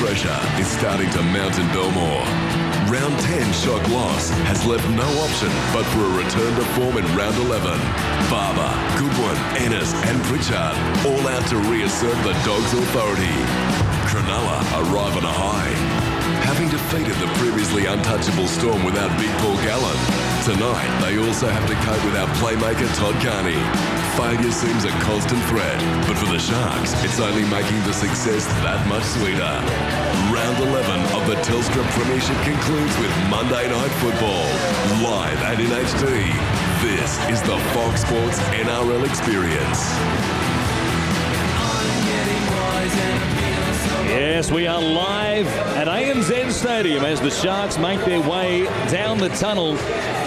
pressure is starting to mount in Belmore. Round 10 shock loss has left no option but for a return to form in round 11. Barber, Goodwin, Ennis and Pritchard all out to reassert the Dogs' authority. Cronulla arrive on a high, having defeated the previously untouchable Storm without Big Paul Gallen. Tonight, they also have to cope without playmaker Todd Carney. Failure seems a constant threat, but for the Sharks, it's only making the success that much sweeter. Round 11 of the Telstra Premiership concludes with Monday Night Football, live and in HD. This is the Fox Sports NRL experience. Yes, we are live at ANZ Stadium as the Sharks make their way down the tunnel.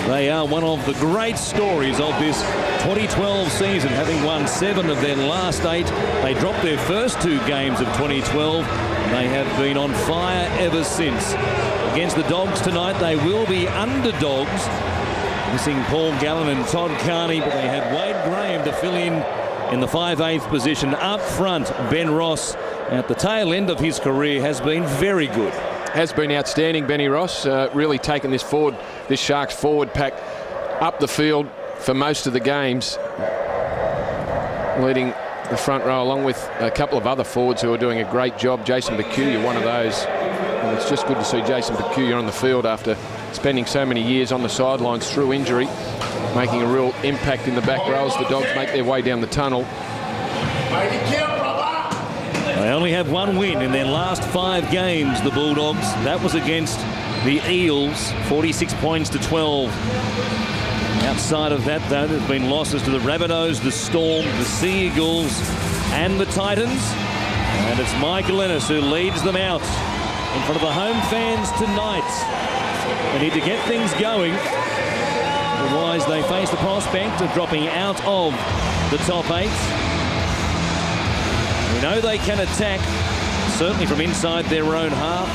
They are one of the great stories of this 2012 season, having won 7 of their last 8. They dropped their first 2 games of 2012. They have been on fire ever since. Against the Dogs tonight, they will be underdogs. Missing Paul Gallen and Todd Carney, but they have Wade Graham to fill in the 5/8 position. Up front, Ben Ross, at the tail end of his career, has been very good. Has been outstanding, Benny Ross. Really taken this Sharks forward pack up the field for most of the games, leading the front row along with a couple of other forwards who are doing a great job. Jason Bakuya, one of those. And it's just good to see Jason Bakuya on the field after spending so many years on the sidelines through injury, making a real impact in the back row as the Dogs make their way down the tunnel. They only have 1 win in their last 5 games, the Bulldogs. That was against the Eels, 46 points to 12. Outside of that, though, there's been losses to the Rabbitohs, the Storm, the Sea Eagles and the Titans. And it's Michael Ennis who leads them out in front of the home fans tonight. They need to get things going. Otherwise, they face the prospect of dropping out of the top 8. We know they can attack, certainly from inside their own half.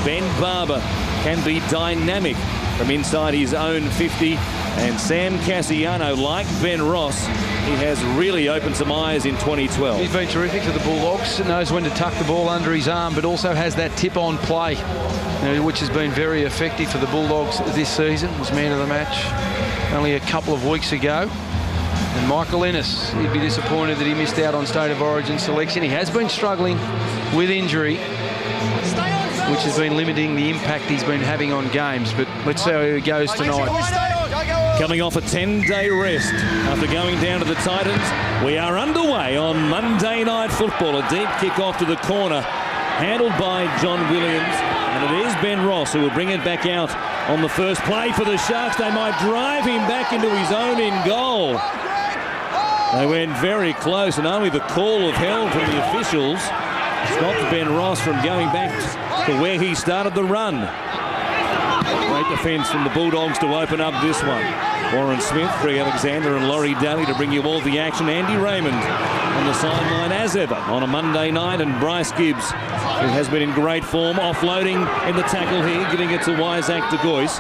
Ben Barber can be dynamic from inside his own 50. And Sam Cassiano, like Ben Ross, he has really opened some eyes in 2012. He's been terrific for the Bulldogs. Knows when to tuck the ball under his arm, but also has that tip-on play, which has been very effective for the Bulldogs this season. Was man of the match only a couple of weeks ago. And Michael Ennis, he'd be disappointed that he missed out on State of Origin selection. He has been struggling with injury, which has been limiting the impact he's been having on games. But let's see how he goes tonight. Coming off a 10-day rest after going down to the Titans, we are underway on Monday Night Football. A deep kick off to the corner, handled by John Williams. And it is Ben Ross who will bring it back out on the first play for the Sharks. They might drive him back into his own in goal. They went very close, and only the call of hell from the officials stopped Ben Ross from going back to where he started the run. Great defence from the Bulldogs to open up this one. Warren Smith, Greg Alexander and Laurie Daly to bring you all the action. Andy Raymond on the sideline as ever on a Monday night, and Bryce Gibbs, who has been in great form, offloading in the tackle here, giving it to Isaac de Gois,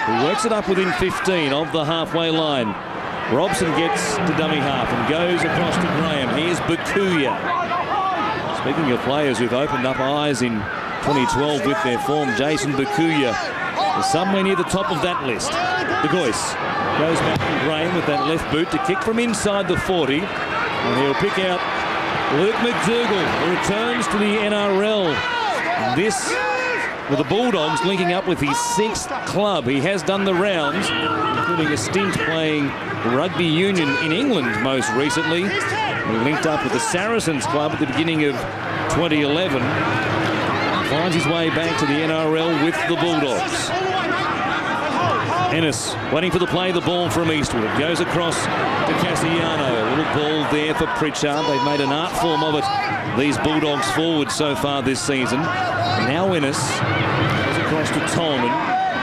who works it up within 15 of the halfway line. Robson gets to dummy half and goes across to Graham. Here's Bakuya. Speaking of players who've opened up eyes in 2012 with their form, Jason Bakuya is somewhere near the top of that list. De Gois goes back to Graham with that left boot to kick from inside the 40. And he'll pick out Luke McDougall, who returns to the NRL. And this with the Bulldogs linking up with his 6th club. He has done the rounds, including a stint playing rugby union in England most recently. He linked up with the Saracens club at the beginning of 2011. Finds his way back to the NRL with the Bulldogs. Ennis waiting for the play, the ball from Eastwood. It goes across to Cassiano. A little ball there for Pritchard. They've made an art form of it, these Bulldogs forward so far this season. Now Ennis goes across to Tolman.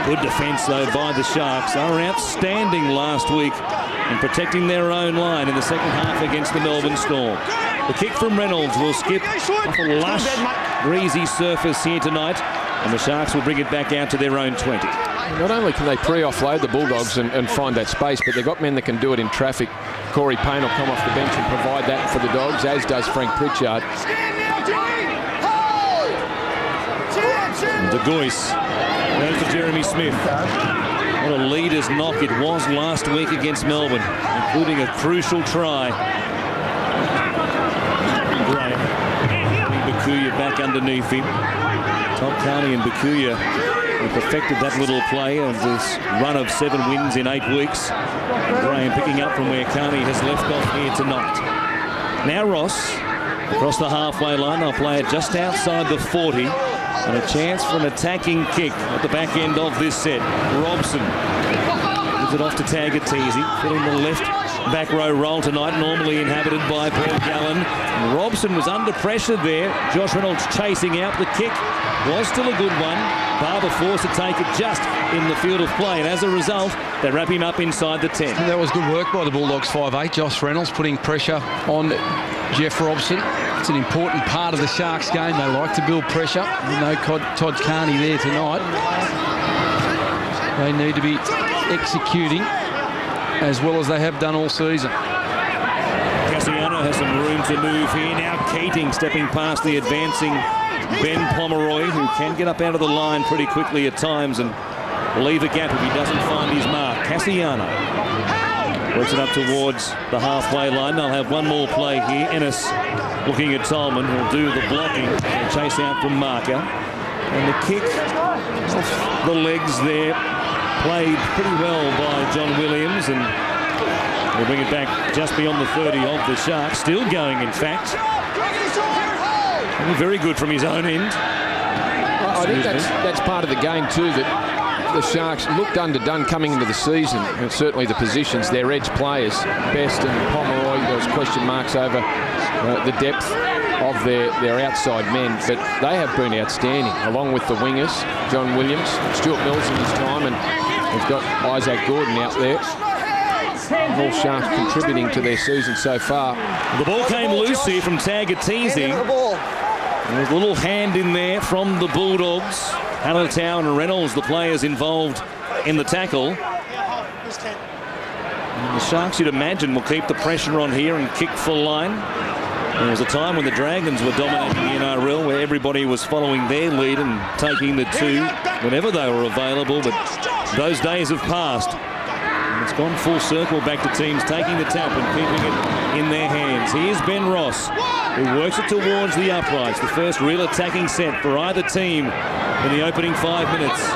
Good defence though by the Sharks. They were outstanding last week in protecting their own line in the second half against the Melbourne Storm. The kick from Reynolds will skip off a lush, breezy surface here tonight, and the Sharks will bring it back out to their own 20. Not only can they pre-offload the Bulldogs and find that space, but they've got men that can do it in traffic. Corey Payne will come off the bench and provide that for the Dogs, as does Frank Pritchard. De Gois goes to Jeremy Smith. What a leader's knock it was last week against Melbourne, including a crucial try. Graham. Bakuya back underneath him. Tom Carney and Bakuya have perfected that little play of this run of 7 wins in 8 weeks. Graham picking up from where Carney has left off here tonight. Now Ross across the halfway line. They'll play it just outside the 40. And a chance for an attacking kick at the back end of this set. Robson gives it off to Tagatese, filling the left back row role tonight, normally inhabited by Paul Gallen. And Robson was under pressure there. Josh Reynolds chasing out. The kick was still a good one. Barber forced to take it just in the field of play, and as a result, they wrap him up inside the 10. That was good work by the Bulldogs 5'8". Josh Reynolds putting pressure on Jeff Robson. It's an important part of the Sharks game. They like to build pressure. No Todd Carney there tonight. They need to be executing as well as they have done all season. Cassiano has some room to move here. Now Keating stepping past the advancing Ben Pomeroy, who can get up out of the line pretty quickly at times and leave a gap if he doesn't find his mark. Cassiano works it up towards the halfway line. They'll have one more play here. Ennis looking at Tolman, who'll do the blocking and chase out from Marker. And the kick off the legs there, played pretty well by John Williams, and we'll bring it back just beyond the 30 of the Sharks. Still going, in fact. Very good from his own end. I think that's part of the game too, that the Sharks looked underdone coming into the season, and certainly the positions, their edge players, Best and Pomeroy, there was question marks over the depth of their outside men, but they have been outstanding, along with the wingers, John Williams, Stuart Mills in his time, and we've got Isaac Gordon out there. All Sharks contributing to their season so far. The ball came loose here from Tagatese. There's a little hand in there from the Bulldogs. Hallertau and Reynolds, the players involved in the tackle. And the Sharks, you'd imagine, will keep the pressure on here and kick full line. There was a time when the Dragons were dominating the NRL where everybody was following their lead and taking the 2 whenever they were available, but those days have passed. And it's gone full circle back to teams taking the tap and keeping it in their hands. Here's Ben Ross, who works it towards the uprights. The first real attacking set for either team in the opening 5 minutes.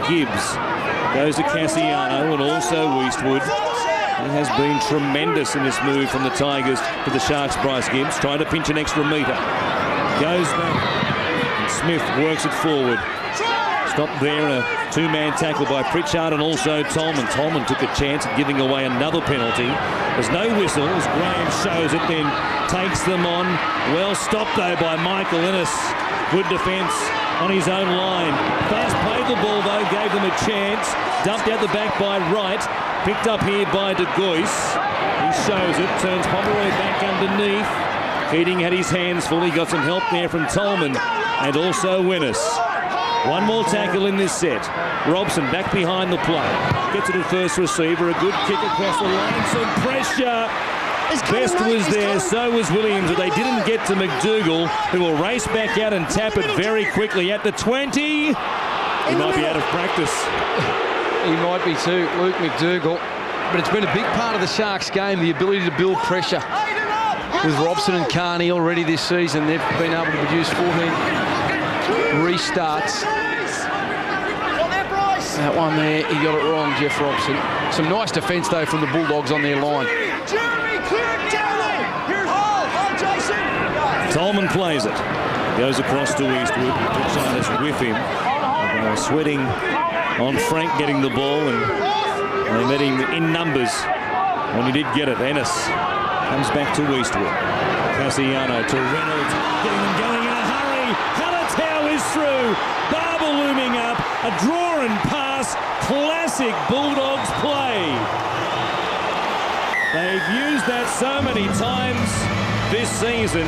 Gibbs goes to Cassiano and also Eastwood. He has been tremendous in this move from the Tigers to the Sharks. Bryce Gibbs trying to pinch an extra metre. Goes back. And Smith works it forward. Stopped there in a 2-man tackle by Pritchard and also Tolman. Tolman took a chance at giving away another penalty. There's no whistle as Graham shows it, then takes them on. Well stopped though by Michael Ennis. Good defence on his own line. Fast played the ball though, gave them a chance. Dumped out the back by Wright. Picked up here by De Gois. He shows it, turns Pomeroy back underneath. Keating had his hands full. He got some help there from Tolman and also Ennis. One more tackle in this set. Robson back behind the play. Gets it to first receiver. A good kick across the line. Some pressure. Best was there, so was Williams, but they didn't get to McDougall, who will race back out and tap it very quickly at the 20. He might be out of practice. He might be too, Luke McDougall. But it's been a big part of the Sharks game, the ability to build pressure. With Robson and Carney already this season, they've been able to produce 14 restarts. That one there, he got it wrong, Jeff Robson. Some nice defence though from the Bulldogs on their line. Tolman plays it. Goes across to Eastwood. Pritchard is with him. They were sweating on Frank getting the ball, and they met him in numbers when he did get it. Ennis comes back to Eastwood. Cassiano to Reynolds. Getting them going in a hurry. Hallertau is through. Barber looming up. A draw and pass. Classic Bulldogs play. They've used that so many times this season.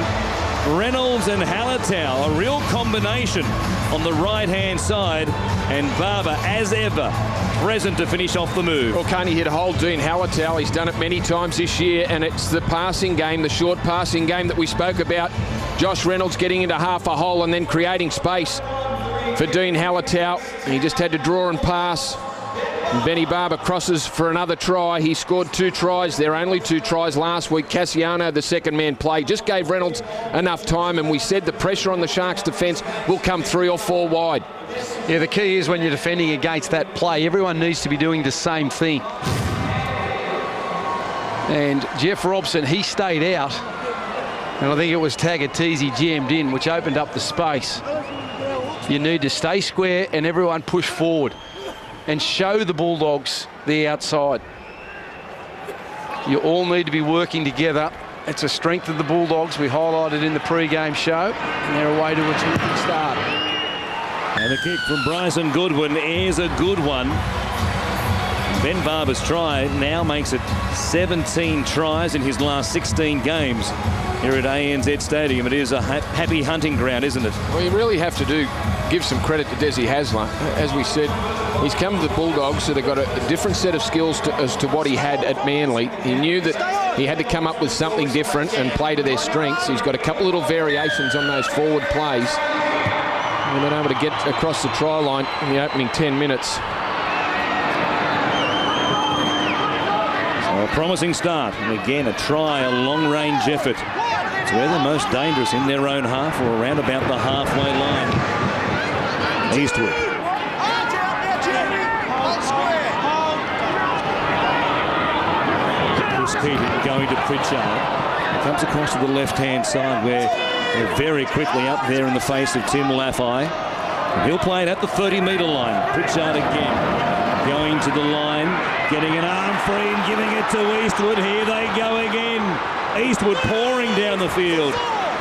Reynolds and Hallertau, a real combination on the right-hand side, and Barber, as ever, present to finish off the move. Well, Carney hit a hole, Dean Hallertau. He's done it many times this year, and it's the passing game, the short passing game that we spoke about. Josh Reynolds getting into half a hole and then creating space for Dean Hallertau. He just had to draw and pass. And Benny Barber crosses for another try. He scored 2 tries. There were only 2 tries last week. Cassiano, the second man play, just gave Reynolds enough time, and we said the pressure on the Sharks' defence will come 3 or 4 wide. Yeah, the key is when you're defending against that play, everyone needs to be doing the same thing. And Jeff Robson, he stayed out, and I think it was Tagatese jammed in, which opened up the space. You need to stay square and everyone push forward and show the Bulldogs the outside. You all need to be working together. It's a strength of the Bulldogs. We highlighted in the pre-game show, and they're away to a terrific start. And the kick from Bryson Goodwin is a good one. Ben Barber's try now makes it 17 tries in his last 16 games here at ANZ Stadium. It is a happy hunting ground, isn't it? Well, you really have to give some credit to Desi Hasler. As we said, he's come to the Bulldogs, so they've got a different set of skills as to what he had at Manly. He knew that he had to come up with something different and play to their strengths. He's got a couple little variations on those forward plays. And been able to get across the try line in the opening 10 minutes. A promising start, and again a try, a long-range effort. It's where they're most dangerous, in their own half or around about the halfway line. Eastwood. Chris Keating going to Pritchard. Comes across to the left-hand side where they're very quickly up there in the face of Tim Laffey. And he'll play it at the 30-metre line. Pritchard again. Going to the line, getting an arm free and giving it to Eastwood. Here they go again. Eastwood pouring down the field.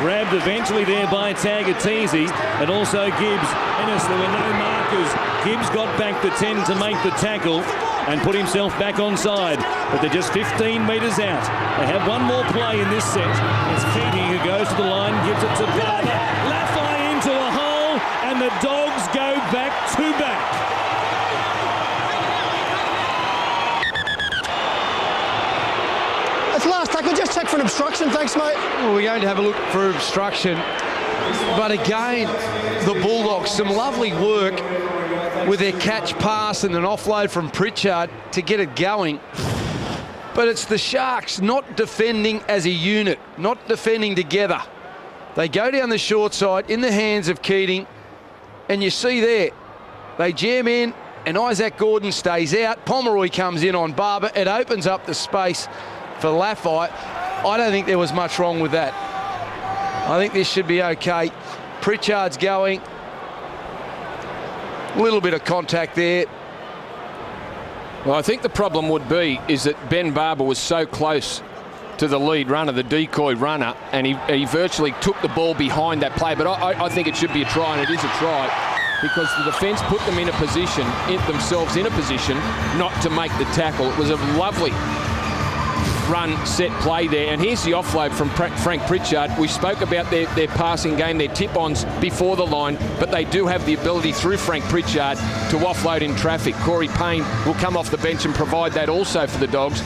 Grabbed eventually there by Tagatese and also Gibbs. Ennis, there were no markers. Gibbs got back to 10 to make the tackle and put himself back onside. But they're just 15 metres out. They have one more play in this set. It's Keating who goes to the line, gives it to Barber. Laffey into a hole, and the Dogs go back to back. Last tackle, just check for an obstruction. Thanks, mate. Well, we're going to have a look for obstruction. But again, the Bulldogs, some lovely work with their catch pass and an offload from Pritchard to get it going. But it's the Sharks not defending as a unit, not defending together. They go down the short side in the hands of Keating, and you see there, they jam in, and Isaac Gordon stays out. Pomeroy comes in on Barber. It opens up the space for Laffey. I don't think there was much wrong with that. I think this should be okay. Pritchard's going. A little bit of contact there. Well, I think the problem would be is that Ben Barber was so close to the lead runner, the decoy runner, and he virtually took the ball behind that play. But I think it should be a try, and it is a try, because the defence put them in a position, themselves in a position, not to make the tackle. It was a lovely run, set play there. And here's the offload from Frank Pritchard. We spoke about their passing game, their tip-ons before the line, but they do have the ability through Frank Pritchard to offload in traffic. Corey Payne will come off the bench and provide that also for the Dogs.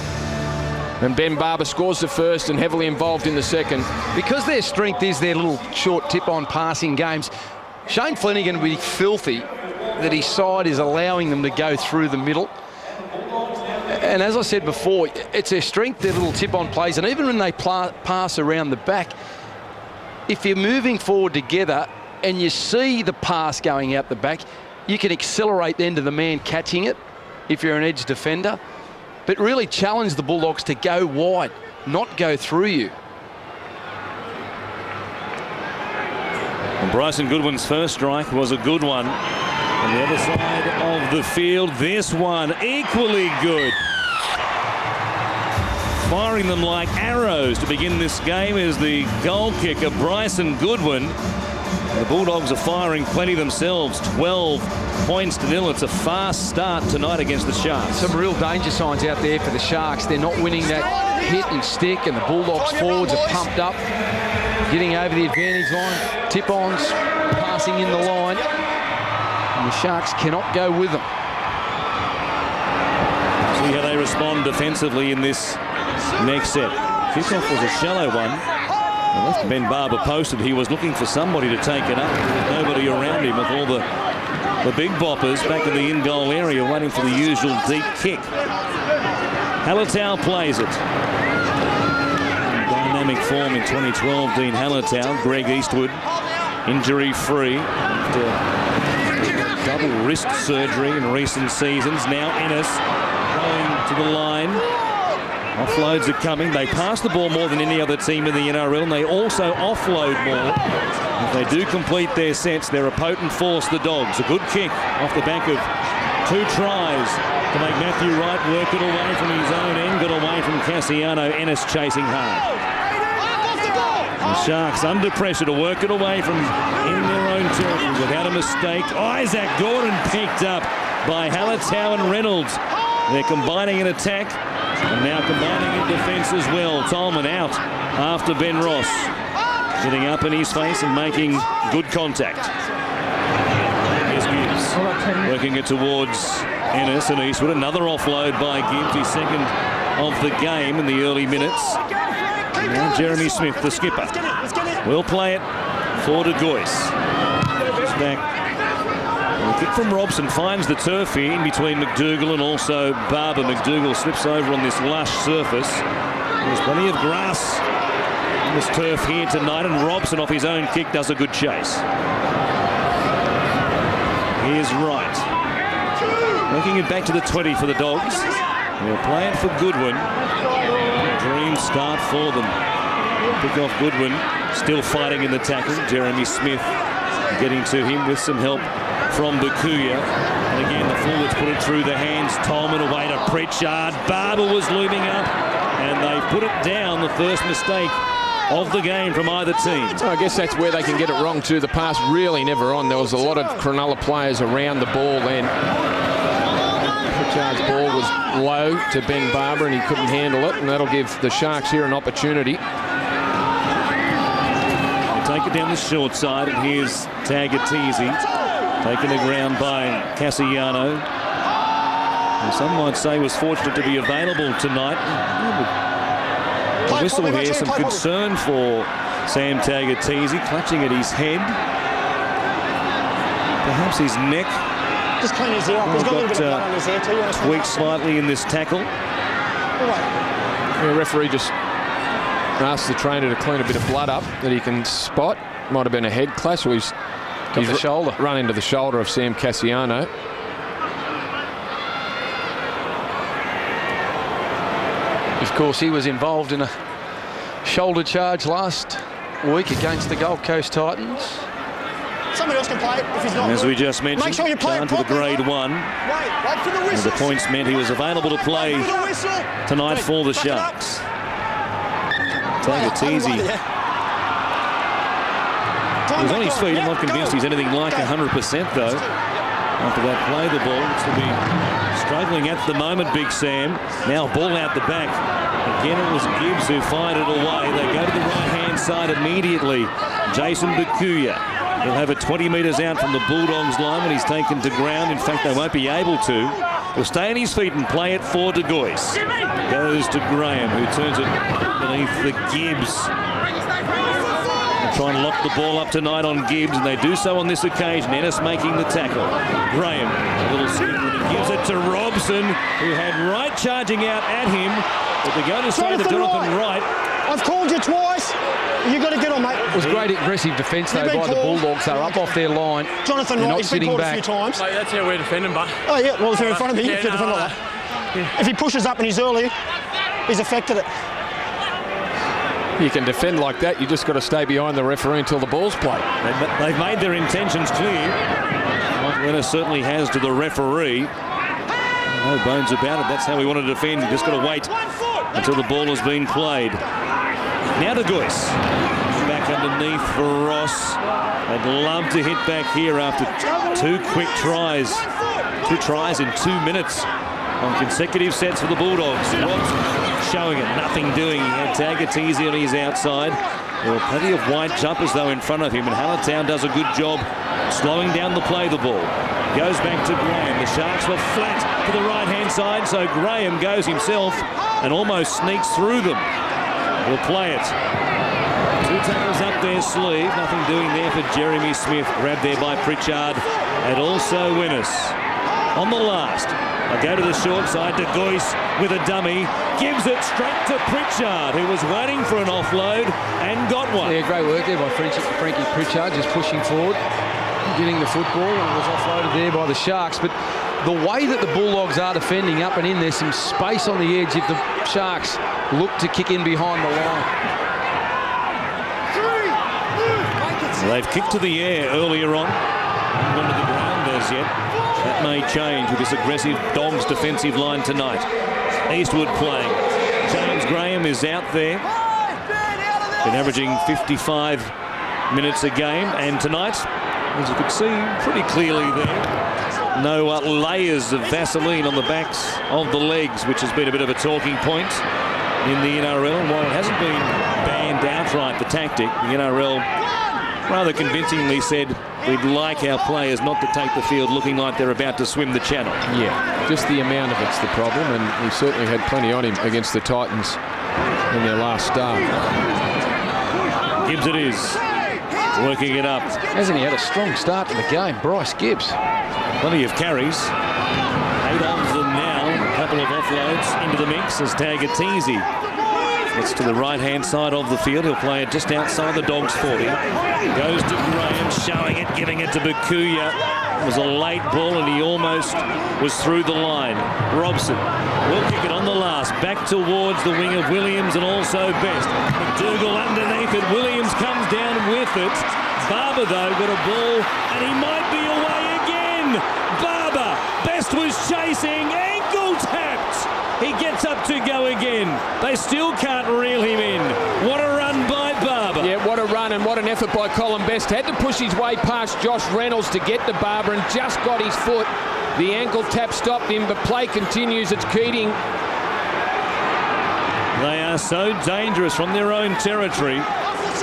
And Ben Barber scores the first and heavily involved in the second. Because their strength is their little short tip-on passing games, Shane Flanagan will be filthy that his side is allowing them to go through the middle. And as I said before, it's their strength, their little tip-on plays, and even when they pass around the back, if you're moving forward together and you see the pass going out the back, you can accelerate then to the man catching it if you're an edge defender, but really challenge the Bulldogs to go wide, not go through you. And Bryson Goodwin's first strike was a good one. On the other side of the field, this one equally good. Firing them like arrows to begin this game is the goal kicker, Bryson Goodwin. The Bulldogs are firing plenty themselves, 12 points to 0. It's a fast start tonight against the Sharks. Some real danger signs out there for the Sharks. They're not winning that hit and stick, and the Bulldogs forwards are pumped up, getting over the advantage line, tip-ons, passing in the line, and the Sharks cannot go with them. See how they respond defensively in this next set. Kickoff was a shallow one. Well, left Ben Barber posted. He was looking for somebody to take it up. There was nobody around him with all the big boppers back in the in-goal area waiting for the usual deep kick. Hallertau plays it. In dynamic form in 2012, Dean Hallertau. Greg Eastwood, injury-free after double wrist surgery in recent seasons. Now Ennis going to the line. Offloads are coming. They pass the ball more than any other team in the NRL, and they also offload more. If they do complete their sets, they're a potent force, the Dogs. A good kick off the back of 2 tries to make Matthew Wright work it away from his own end, got away from Cassiano. Ennis chasing hard. The Sharks under pressure to work it away from in their own territory without a mistake. Isaac Gordon picked up by Hallertau and Reynolds. They're combining an attack and now combining in defence as well. Tolman out after Ben Ross. Sitting up in his face and making good contact. Here's Gibbs working it towards Ennis and Eastwood. Another offload by Gibbs, his second of the game in the early minutes. And now Jeremy Smith, the skipper, will play it for De Goyce. Just back. The kick from Robson finds the turf here in between McDougall and also Barber. McDougall slips over on this lush surface. There's plenty of grass on this turf here tonight, and Robson off his own kick does a good chase. Here's Wright. Working it back to the 20 for the Dogs. They'll play it for Goodwin. Dream start for them. Pick off Goodwin. Still fighting in the tackle. Jeremy Smith getting to him with some help from Bakuya. And again, the forwards put it through the hands. Tolman away to Pritchard. Barber was looming up, and they put it down. The first mistake of the game from either team. So I guess that's where they can get it wrong too. The pass really never on. There was a lot of Cronulla players around the ball then. Pritchard's ball was low to Ben Barber and he couldn't handle it, and that'll give the Sharks here an opportunity. They take it down the short side, and here's Tagatese. Taken to ground by Cassiano. And some might say was fortunate to be available tonight. The whistle here, some concern for Sam Tagatese, clutching at his head. Perhaps his neck. Just clean his ear up. He's got a little bit of blood on his ear too. Tweaked slightly in this tackle. The referee just asked the trainer to clean a bit of blood up that he can spot. Might have been a head clash, or he's the shoulder. Run into the shoulder of Sam Cassiano. Of course, he was involved in a shoulder charge last week against the Gold Coast Titans. Somebody else can play it if he's not. As good. we just mentioned, Make sure you play down to the grade 1. Wait for the whistle. The points meant he was available to play tonight for the Sharks. Tagatese. He's on his feet. I'm not convinced he's anything like 100% though. After that play, the ball looks to be struggling at the moment, Big Sam. Now ball out the back. Again, it was Gibbs who fired it away. They go to the right-hand side immediately. Jason Bakuya. He'll have it 20 metres out from the Bulldogs line when he's taken to ground. In fact, they won't be able to. He'll stay on his feet and play it for De Goyce. Goes to Graham, who turns it beneath the Gibbs. Try and lock the ball up tonight on Gibbs, and they do so on this occasion. Ennis making the tackle. Graham, a little scoop, and he gives it to Robson, who had Wright charging out at him. But they're going to say to Jonathan Wright. I've called you twice. You've got to get on, mate. It was great aggressive defence though by the Bulldogs. They're up off their line. Jonathan Wright, he's been called a few times. Mate, that's how we're defending, but. Oh yeah, well if you're in front of me, Yeah, you can defend like that. Yeah. If he pushes up and he's early, he's affected it. You can defend like that. You just got to stay behind the referee until the ball's played. They've made their intentions clear. Mike Lenner certainly has to the referee. No bones about it. That's how we want to defend. You just got to wait until the ball has been played. Now to Goyce. Back underneath for Ross. I'd love to hit back here after 2 quick tries. 2 tries in 2 minutes on consecutive sets for the Bulldogs. Robson showing it, nothing doing. He had Tagatese on his outside. There were plenty of white jumpers though in front of him, and Hallertau does a good job slowing down the play the ball. Goes back to Graham. The Sharks were flat to the right-hand side, so Graham goes himself and almost sneaks through them. We'll play it. 2 tails up their sleeve. Nothing doing there for Jeremy Smith. Grabbed there by Pritchard and also Winnis. On the last, I go to the short side to Goyce with a dummy. Gives it straight to Pritchard, who was waiting for an offload and got one. Yeah, great work there by Frankie Pritchard, just pushing forward, getting the football, and it was offloaded there by the Sharks. But the way that the Bulldogs are defending up and in, there's some space on the edge if the Sharks look to kick in behind the line. They've kicked to the air earlier on. Not onto the ground as yet. That may change with this aggressive Dogs defensive line tonight. Eastwood playing. James Graham is out there. Been averaging 55 minutes a game, and tonight, as you could see pretty clearly there, no layers of Vaseline on the backs of the legs, which has been a bit of a talking point in the NRL. And while it hasn't been banned outright, the tactic, the NRL rather convincingly said we'd like our players not to take the field looking like they're about to swim the channel. Yeah, just the amount of it's the problem, and he certainly had plenty on him against the Titans in their last start. Gibbs it is, working it up. Hasn't he had a strong start to the game? Bryce Gibbs. Plenty of carries. 8 of them now. A couple of offloads into the mix as Tagatese gets to the right-hand side of the field. He'll play it just outside the Dogs 40. Goes to Graham, showing it, giving it to Bakuya. It was a late ball and he almost was through the line. Robson will kick it on the last. Back towards the wing of Williams and also Best. McDougall underneath it. Williams comes down with it. Barber, though, got a ball and he might be away again. Barber. Best was chasing. Ankle tapped. He gets up to go again. They still can't reel him in. What a run by Barber. Yeah, what a run and what an effort by Colin Best. Had to push his way past Josh Reynolds to get to Barber and just got his foot. The ankle tap stopped him, but play continues. It's Keating. They are so dangerous from their own territory,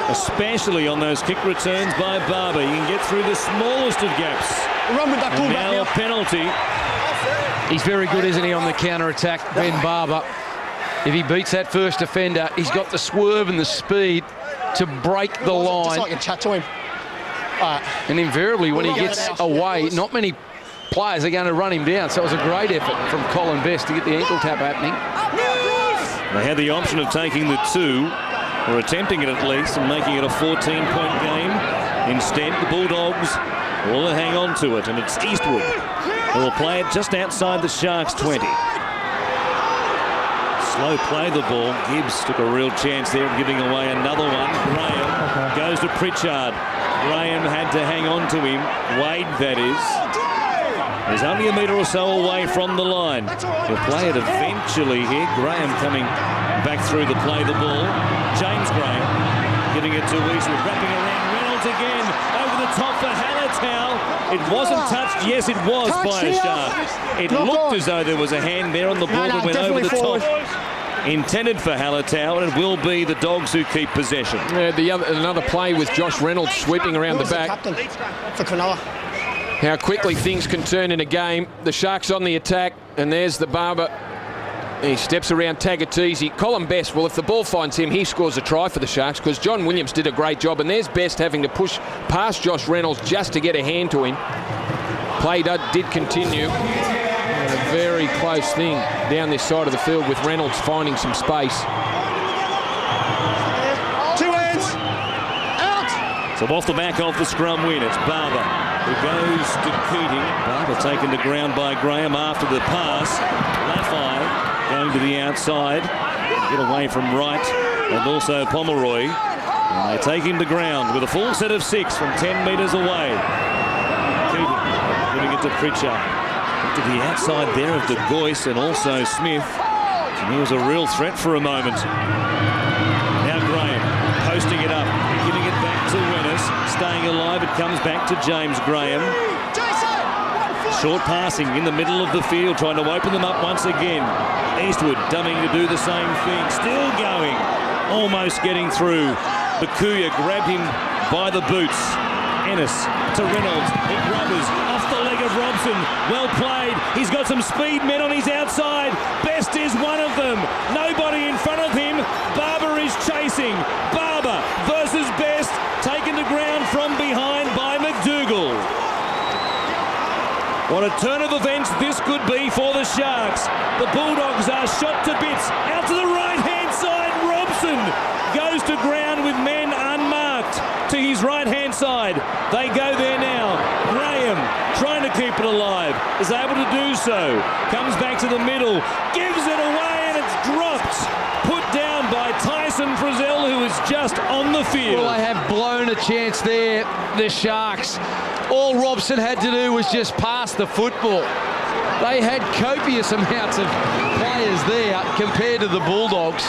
especially on those kick returns by Barber. You can get through the smallest of gaps. Run with that pullback now now. A penalty. He's very good, isn't he, on the counter-attack, Ben Barber. If he beats that first defender, he's got the swerve and the speed to break the line. Just like a chat to him. And invariably, when he gets away, not many players are going to run him down. So it was a great effort from Colin Best to get the ankle tap happening. They had the option of taking the 2, or attempting it at least, and making it a 14-point game. Instead, the Bulldogs will hang on to it, and it's Eastwood who will play it just outside the Sharks' 20. Slow play the ball. Gibbs took a real chance there of giving away another one. Graham goes to Pritchard. Graham had to hang on to him. Wade, that is. He's only a metre or so away from the line. He'll play it eventually here. Graham coming back through to play the ball. James Graham giving it to Eastwood. Wrapping around Reynolds again. Over the top for Hallertau. It wasn't touched. Yes, it was by a Shark. It looked as though there was a hand there on the ball that went over the top. Intended for Hallertau, and it will be the Dogs who keep possession. Yeah, another play with Josh Reynolds sweeping around the back. Captain for Cronulla. How quickly things can turn in a game. The Sharks on the attack, and there's the Barber. He steps around Tagatese. Colin Best, well, if the ball finds him, he scores a try for the Sharks because John Williams did a great job, and there's Best having to push past Josh Reynolds just to get a hand to him. Play did continue. And a very close thing down this side of the field with Reynolds finding some space. 2 hands. Out. So off the back of the scrum win, it's Barber who goes to Keating. Barber taken to ground by Graham after the pass. Laffey going to the outside, get away from Wright and also Pomeroy. And they take him to ground with a full set of 6 from 10 metres away. Keating giving it to Pritchard. To the outside there of the Goyce and also Smith. And he was a real threat for a moment. Now Graham posting it up, giving it back to Winnis. Staying alive, it comes back to James Graham. Short passing in the middle of the field, trying to open them up once again. Eastwood dumbing to do the same thing. Still going, almost getting through. Bakuya grabbed him by the boots. Ennis to Reynolds. It rubbers off the leg of Robson. Well played. He's got some speed men on his outside. Best is one of them. Nobody in front of him. Barber is chasing. Barber versus What a turn of events this could be for the Sharks. The Bulldogs are shot to bits. Out to the right-hand side. Robson goes to ground with men unmarked to his right-hand side. They go there now. Graham, trying to keep it alive, is able to do so. Comes back to the middle, gives it away, and it's dropped. Put down by Tyson Frizzell, who is just on the field. Well, they have blown a chance there, the Sharks. All Robson had to do was just pass the football. They had copious amounts of players there compared to the Bulldogs.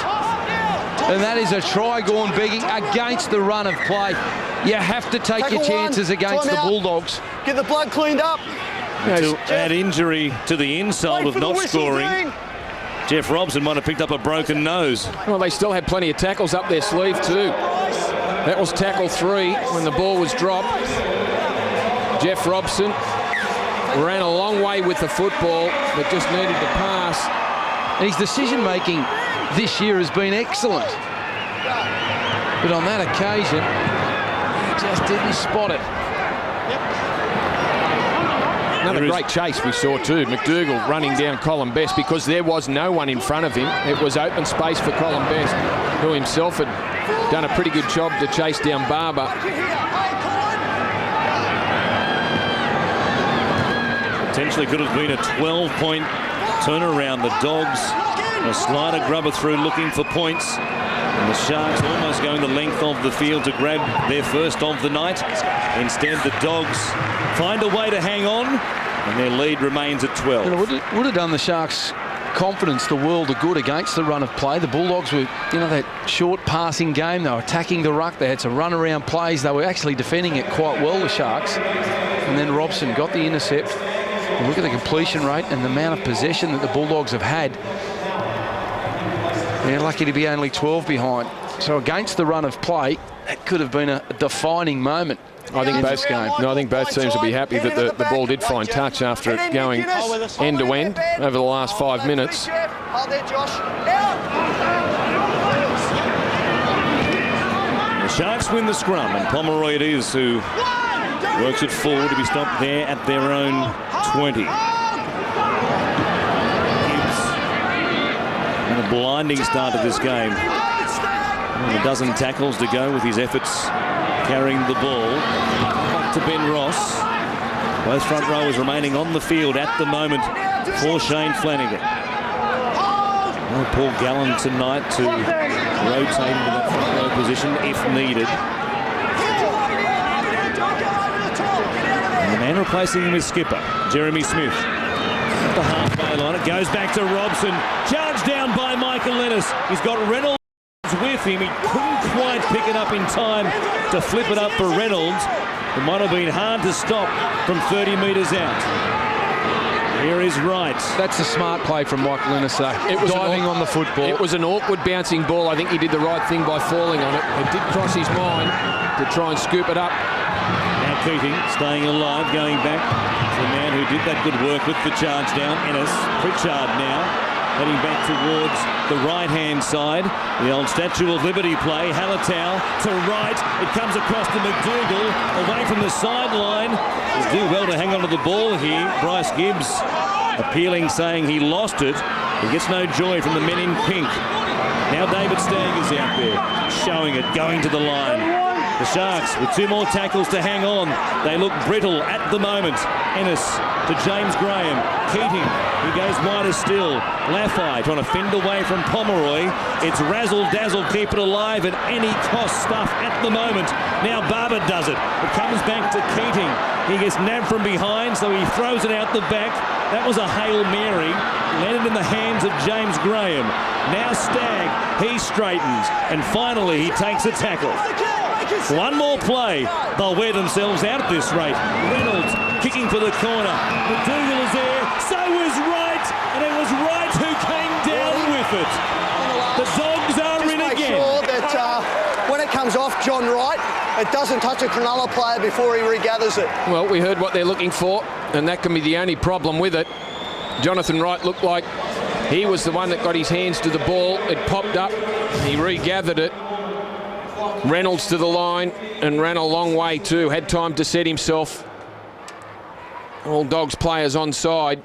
And that is a try gone begging against the run of play. You have to take your chances against the Bulldogs. Get the blood cleaned up. To add injury to the insult of not scoring, Jeff Robson might have picked up a broken nose. Well, they still had plenty of tackles up their sleeve too. That was tackle 3 when the ball was dropped. Jeff Robson ran a long way with the football, but just needed to pass. And his decision-making this year has been excellent. But on that occasion, he just didn't spot it. Another great chase we saw too. McDougall running down Colin Best because there was no one in front of him. It was open space for Colin Best, who himself had done a pretty good job to chase down Barber. Potentially could have been a 12-point turnaround. The Dogs, a slider grubber through looking for points. And the Sharks almost going the length of the field to grab their first of the night. Instead, the Dogs find a way to hang on, and their lead remains at 12. It would have done the Sharks' confidence the world of good against the run of play. The Bulldogs were, that short passing game. They were attacking the ruck. They had some run-around plays. They were actually defending it quite well, the Sharks. And then Robson got the intercept. And look at the completion rate and the amount of possession that the Bulldogs have had. They're lucky to be only 12 behind. So against the run of play, that could have been a defining moment. I think both teams will be happy that the ball did find touch after it going end to end over the last 5 minutes. The Sharks win the scrum, and Pomeroy it is who works it forward to be stopped there at their own 20. And a blinding start to this game. And a dozen tackles to go with his efforts carrying the ball. Back to Ben Ross. Both front rowers remaining on the field at the moment for Shane Flanagan. Well, Paul Gallen tonight to rotate into that front row position if needed. And the man replacing him is skipper, Jeremy Smith. At the halfway line, it goes back to Robson. Charged down by Michael Lennis. He's got Reynolds with him. He couldn't quite pick it up in time to flip it up for Reynolds. It might have been hard to stop from 30 metres out. Here is Wright. That's a smart play from Michael Lennis, though. It was diving on the football. It was an awkward bouncing ball. I think he did the right thing by falling on it. It did cross his mind to try and scoop it up. Now Keating staying alive, going back to the man who did that good work with the charge down, Ennis. Pritchard now heading back towards the right-hand side. The old Statue of Liberty play. Hallertau to right. It comes across to McDougall, away from the sideline. He'll do well to hang on to the ball here. Bryce Gibbs appealing, saying he lost it. He gets no joy from the men in pink. Now David Stagger's out there, showing it, going to the line. The Sharks with 2 more tackles to hang on. They look brittle at the moment. Ennis to James Graham. Keating, he goes wider still. Laffey trying to fend away from Pomeroy. It's razzle-dazzle, keep it alive at any cost stuff at the moment. Now Barber does it. It comes back to Keating. He gets nabbed from behind, so he throws it out the back. That was a Hail Mary. Landed in the hands of James Graham. Now Stagg, he straightens. And finally, he takes a tackle. One more play. They'll wear themselves out at this rate. Reynolds kicking for the corner. McDougall is there. So was Wright. And it was Wright who came down with it. The Dogs are in again. Just make sure that when it comes off John Wright, it doesn't touch a Cronulla player before he regathers it. Well, we heard what they're looking for, and that can be the only problem with it. Jonathan Wright looked like he was the one that got his hands to the ball. It popped up. He regathered it. Reynolds to the line and ran a long way too. Had time to set himself. All Dogs players onside.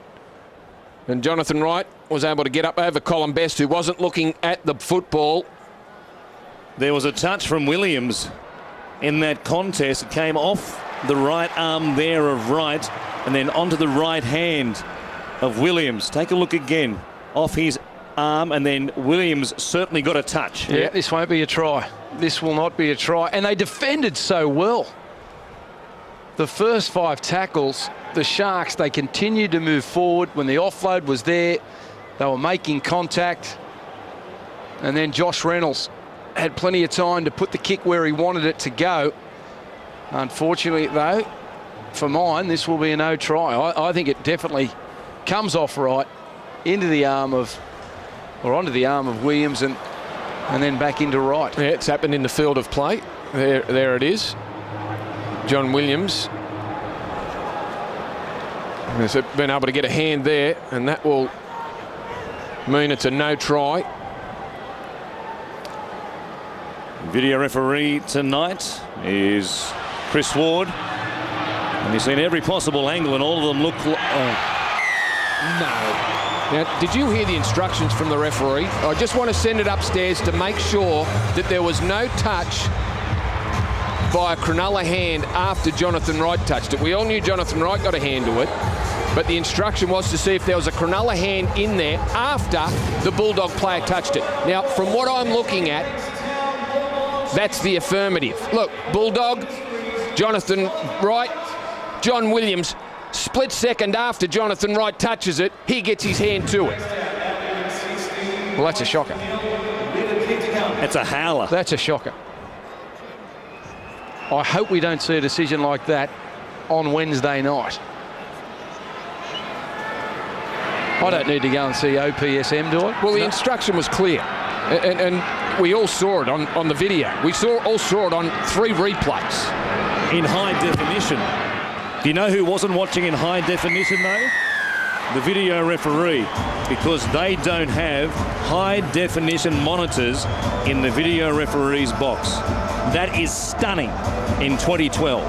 And Jonathan Wright was able to get up over Colin Best, who wasn't looking at the football. There was a touch from Williams in that contest. It came off the right arm there of Wright and then onto the right hand of Williams. Take a look again. Off his arm, and then Williams certainly got a touch. Yeah, this won't be a try. This will not be a try. And they defended so well. The first 5 tackles, the Sharks, they continued to move forward. When the offload was there, they were making contact. And then Josh Reynolds had plenty of time to put the kick where he wanted it to go. Unfortunately, though, for mine, this will be a no try. I think it definitely comes off Wright into the arm of, or onto the arm of Williams, and then back into Wright. Yeah, it's happened in the field of play. There it is. John Williams has been able to get a hand there, and that will mean it's a no try. Video referee tonight is Chris Ward. And he's seen every possible angle, and all of them look... No. Now, did you hear the instructions from the referee? I just want to send it upstairs to make sure that there was no touch by a Cronulla hand after Jonathan Wright touched it. We all knew Jonathan Wright got a hand to it, but the instruction was to see if there was a Cronulla hand in there after the Bulldog player touched it. Now, from what I'm looking at, that's the affirmative. Look, Bulldog, Jonathan Wright, John Williams, split second after Jonathan Wright touches it, he gets his hand to it. Well, that's a shocker. It's a howler. That's a shocker. I hope we don't see a decision like that on Wednesday night. I don't need to go and see OPSM do it. Well, the instruction was clear. And we all saw it on the video. We all saw it on 3 replays. In high definition. Do you know who wasn't watching in high definition, though? The video referee, because they don't have high definition monitors in the video referee's box. That is stunning in 2012.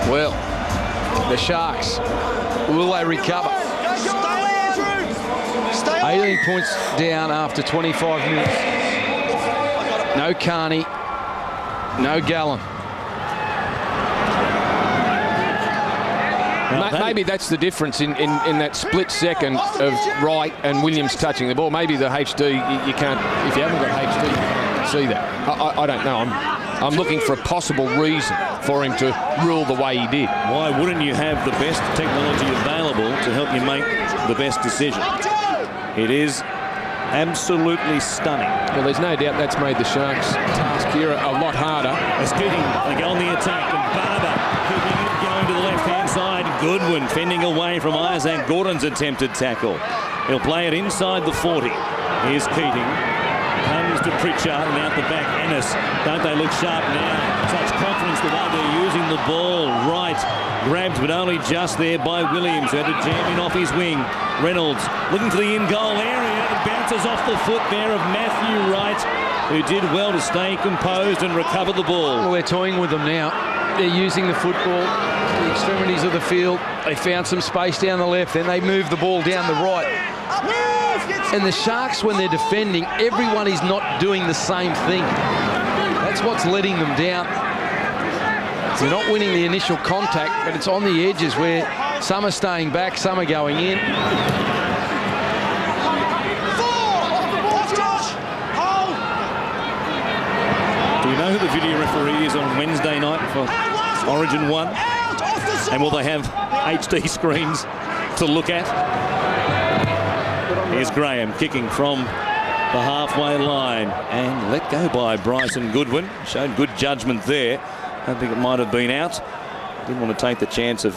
Well, the Sharks, will they recover? 18 points down after 25 minutes. No Carney, no Gallen. Maybe that's the difference in that split second of Wright and Williams touching the ball. Maybe the HD, you can't, if you haven't got HD, you can't see that. I don't know. I'm looking for a possible reason for him to rule the way he did. Why wouldn't you have the best technology available to help you make the best decision? It is absolutely stunning. Well, there's no doubt that's made the Sharks' task here a lot harder. Escuting, they go on the attack, and Barber keeping it going to the left-hand side. Goodwin fending away from Isaac Gordon's attempted tackle. He'll play it inside the 40. Here's Keating. Comes to Pritchard and out the back. Ennis. Don't they look sharp now? Such confidence the way they're using the ball. Right. Grabbed, but only just there by Williams, who had to jam in off his wing. Reynolds looking for the in-goal area. It bounces off the foot there of Matthew Wright, who did well to stay composed and recover the ball. Well, they're toying with them now. They're using the football, the extremities of the field. They found some space down the left, then they move the ball down the right. And the Sharks, when they're defending, everyone is not doing the same thing. That's what's letting them down. They're not winning the initial contact, but it's on the edges where some are staying back, some are going in. Do you know who the video referee is on Wednesday night for Origin 1? And will they have HD screens to look at? Here's Graham kicking from the halfway line and let go by Bryson Goodwin. Showed good judgment there. I think it might have been out. Didn't want to take the chance of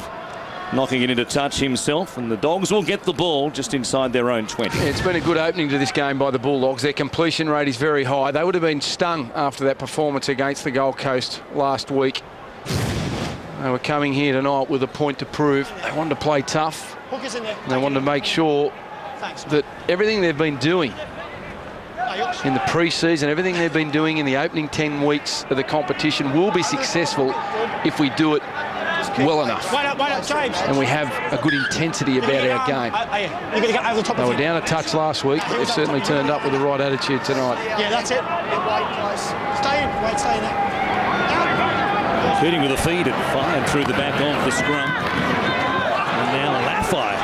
knocking it into touch himself, and the Dogs will get the ball just inside their own 20. Yeah, it's been a good opening to this game by the Bulldogs. Their completion rate is very high. They would have been stung after that performance against the Gold Coast last week. They were coming here tonight with a point to prove. They wanted to play tough. They wanted to make sure that everything they've been doing in the pre-season, everything they've been doing in the opening 10 weeks of the competition will be successful if we do it well enough. Wait up, James. And we have a good intensity about our game. You're going to get over the top They of were down a touch last week. They've certainly turned up with the right attitude tonight. Yeah, that's it. Stay in. Wait, stay in there. Shooting with a feed and fired through the back of the scrum. And now Laffey.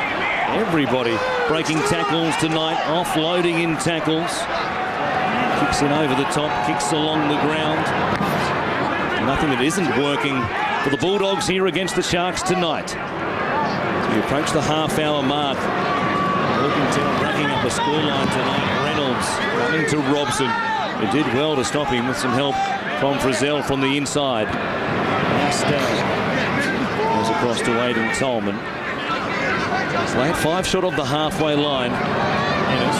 Everybody breaking tackles tonight, offloading in tackles. Kicks in over the top, kicks along the ground. Nothing that isn't working for the Bulldogs here against the Sharks tonight. We approach the half-hour mark. Looking to racking up a scoreline tonight. Reynolds running to Robson, who did well to stop him with some help from Frizzell from the inside. Astel goes across to Aidan Tolman. Late 5 short of the halfway line. Ennis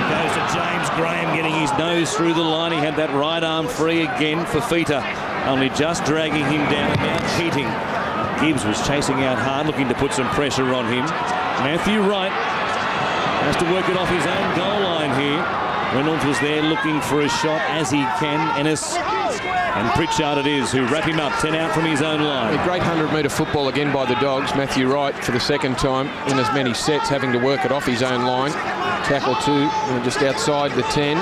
goes to James Graham, getting his nose through the line. He had that right arm free again for Fita, only just dragging him down. Now Keating. Gibbs was chasing out hard, looking to put some pressure on him. Matthew Wright has to work it off his own goal line here. Reynolds was there looking for a shot as he can. Ennis and Pritchard it is who wrap him up, 10 out from his own line. A great 100-metre football again by the Dogs. Matthew Wright for the second time in as many sets, having to work it off his own line. Tackle 2 just outside the 10.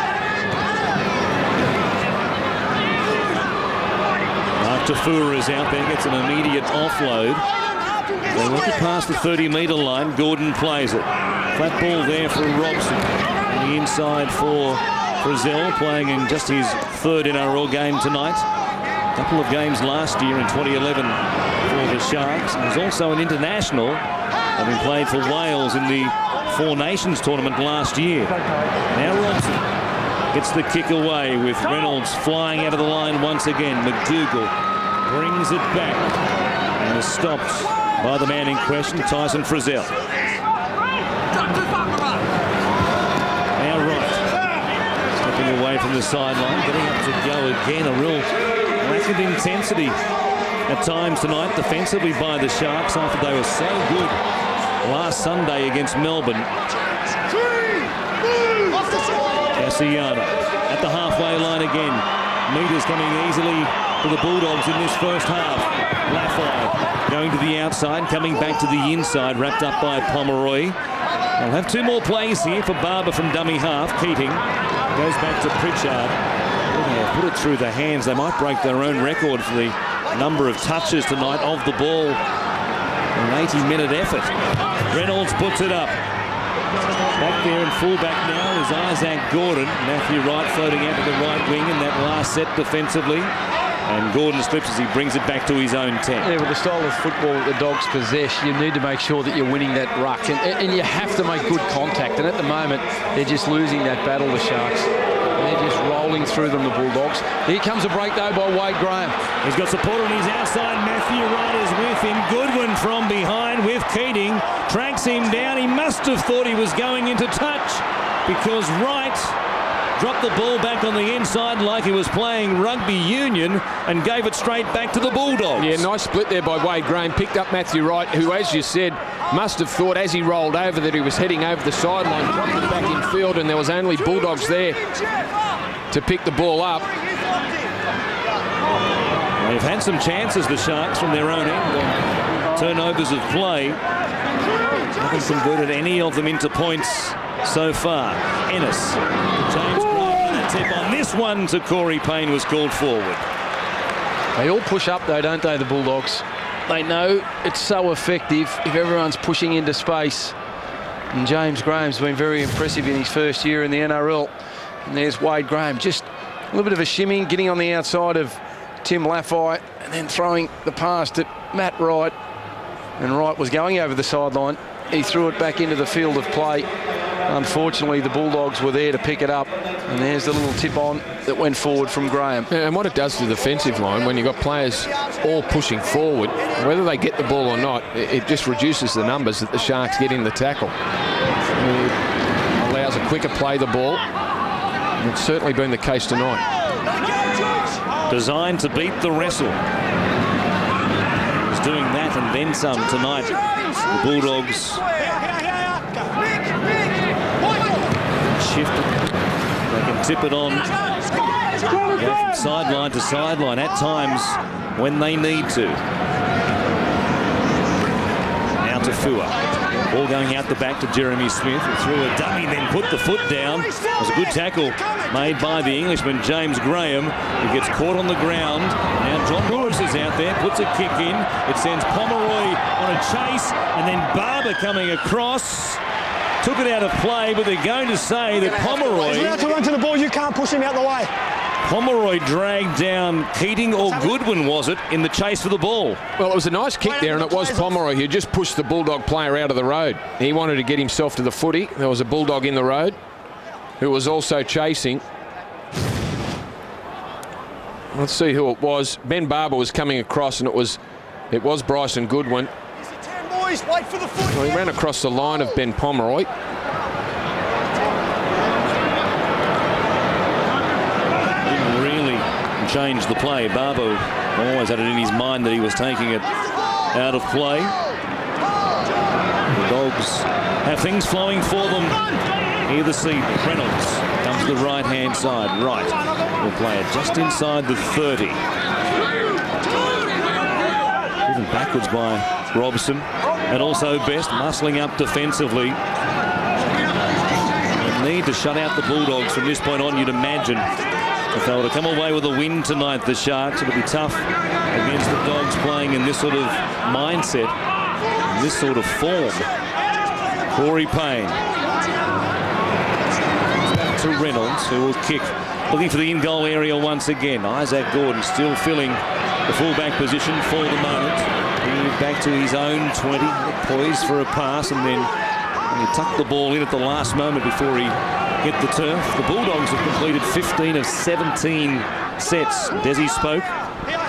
Mark Tafura is out there, gets an immediate offload. They work it past the 30-metre line. Gordon plays it. Flat ball there for Robson. On the inside for Frizzell, playing in just his 3rd NRL game tonight. A couple of games last year in 2011 for the Sharks. He was also an international, having played for Wales in the Four Nations tournament last year. Now Robson gets the kick away with Reynolds flying out of the line once again. McDougall brings it back and is stopped by the man in question, Tyson Frizzell. Now Wright stepping away from the sideline, getting up to go again. A real lack of intensity at times tonight defensively by the Sharks after they were so good last Sunday against Melbourne. Cassiano at the halfway line again. Meters coming easily to the Bulldogs in this first half. Laffey going to the outside, coming back to the inside, wrapped up by Pomeroy. They'll have 2 more plays here for Barber from dummy half. Keating goes back to Pritchard. They'll put it through the hands. They might break their own record for the number of touches tonight of the ball. An 80-minute effort. Reynolds puts it up. Back there in fullback now is Isaac Gordon. Matthew Wright floating out to the right wing in that last set defensively. And Gordon slips as he brings it back to his own 10. Yeah, with the style of football that the Dogs possess, you need to make sure that you're winning that ruck. And you have to make good contact. And at the moment, they're just losing that battle, the Sharks. They're just rolling through them, the Bulldogs. Here comes a break, though, by Wade Graham. He's got support on his outside. Matthew Wright is with him. Goodwin from behind with Keating. Tracks him down. He must have thought he was going into touch because Wright dropped the ball back on the inside like he was playing rugby union and gave it straight back to the Bulldogs. Yeah, nice split there by Wade Graham. Picked up Matthew Wright, who, as you said, must have thought as he rolled over that he was heading over the sideline, dropped it back in field, and there was only Bulldogs there to pick the ball up. They've had some chances, the Sharks, from their own end on turnovers of play. Haven't converted any of them into points so far. Ennis, James Graham, and a tip on this one to Corey Payne was called forward. They all push up, though, don't they, the Bulldogs? They know it's so effective if everyone's pushing into space. And James Graham's been very impressive in his first year in the NRL. And there's Wade Graham, just a little bit of a shimming, getting on the outside of Tim Laffey, and then throwing the pass to Matt Wright. And Wright was going over the sideline. He threw it back into the field of play. Unfortunately, the Bulldogs were there to pick it up. And there's the little tip on that went forward from Graham. Yeah, and what it does to the defensive line when you've got players all pushing forward, whether they get the ball or not, it just reduces the numbers that the Sharks get in the tackle. It allows a quicker play the ball. And it's certainly been the case tonight. Designed to beat the wrestle. He's doing that and then some tonight. The Bulldogs shifted. They can tip it on. Go from sideline to sideline at times when they need to. Now to Fua. Ball going out the back to Jeremy Smith. Who threw a dummy, then put the foot down. It was a good tackle made by the Englishman, James Graham, who gets caught on the ground. Now John Norris is out there, puts a kick in. It sends Pomeroy on a chase, and then Barber coming across. Took it out of play, but they're going to say that Pomeroy... He's allowed to run to the ball, you can't push him out the way. Pomeroy dragged down Keating or Goodwin, was it, in the chase for the ball? Well, it was a nice kick there, and it was Pomeroy who just pushed the Bulldog player out of the road. He wanted to get himself to the footy. There was a Bulldog in the road who was also chasing. Let's see who it was. Ben Barber was coming across, and it was Bryson Goodwin. Boys, wait for the foot. Well, he ran across the line of Ben Pomeroy. Didn't really change the play. Barber always had it in his mind that he was taking it out of play. The Dogs have things flowing for them. Here the seat. Reynolds comes to the right-hand side. Right. Will play it just inside the 30. Driven backwards by Robson. And also Best muscling up defensively. They need to shut out the Bulldogs from this point on, you'd imagine. If they were to come away with a win tonight, the Sharks, it'll be tough against the Dogs playing in this sort of mindset, this sort of form. Corey Payne. Back to Reynolds, who will kick. Looking for the in-goal area once again. Isaac Gordon still filling the full-back position for the moment. Back to his own 20, poised for a pass, and then he tucked the ball in at the last moment before he hit the turf. The Bulldogs have completed 15 of 17 sets. Desi spoke,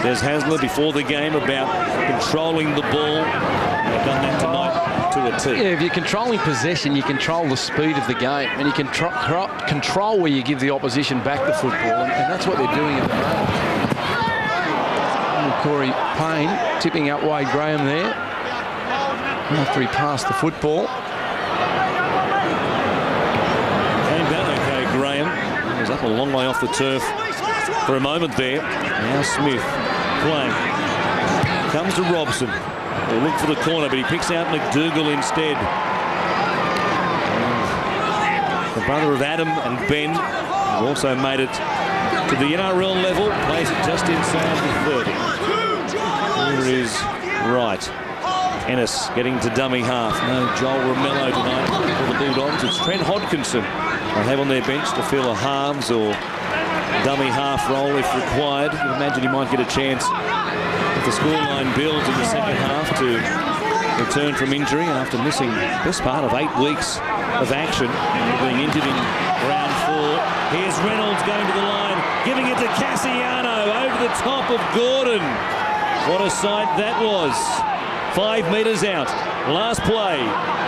Des Hasler, before the game about controlling the ball. They've done that tonight to a T. Yeah, if you're controlling possession, you control the speed of the game, and you can control where you give the opposition back the football, and that's what they're doing at the moment. Corey Payne tipping up Wade Graham there after he passed the football. Came down okay, Graham. He was up a long way off the turf for a moment there. Now Smith playing. Comes to Robson. He'll look for the corner, but he picks out McDougall instead. The brother of Adam and Ben, who also made it to the NRL level, plays it just inside the 30. Here is Wright. Ennis getting to dummy half. No Joel Romello tonight for the Bulldogs. It's Trent Hodkinson they have on their bench to fill a halves or dummy half role if required. You imagine he might get a chance if the scoreline builds in the second half to return from injury after missing the best part of 8 weeks of action, being injured in round 4. Here's Reynolds going to the line, giving it to Cassiano over the top of Gordon. What a sight that was. 5 metres out. Last play.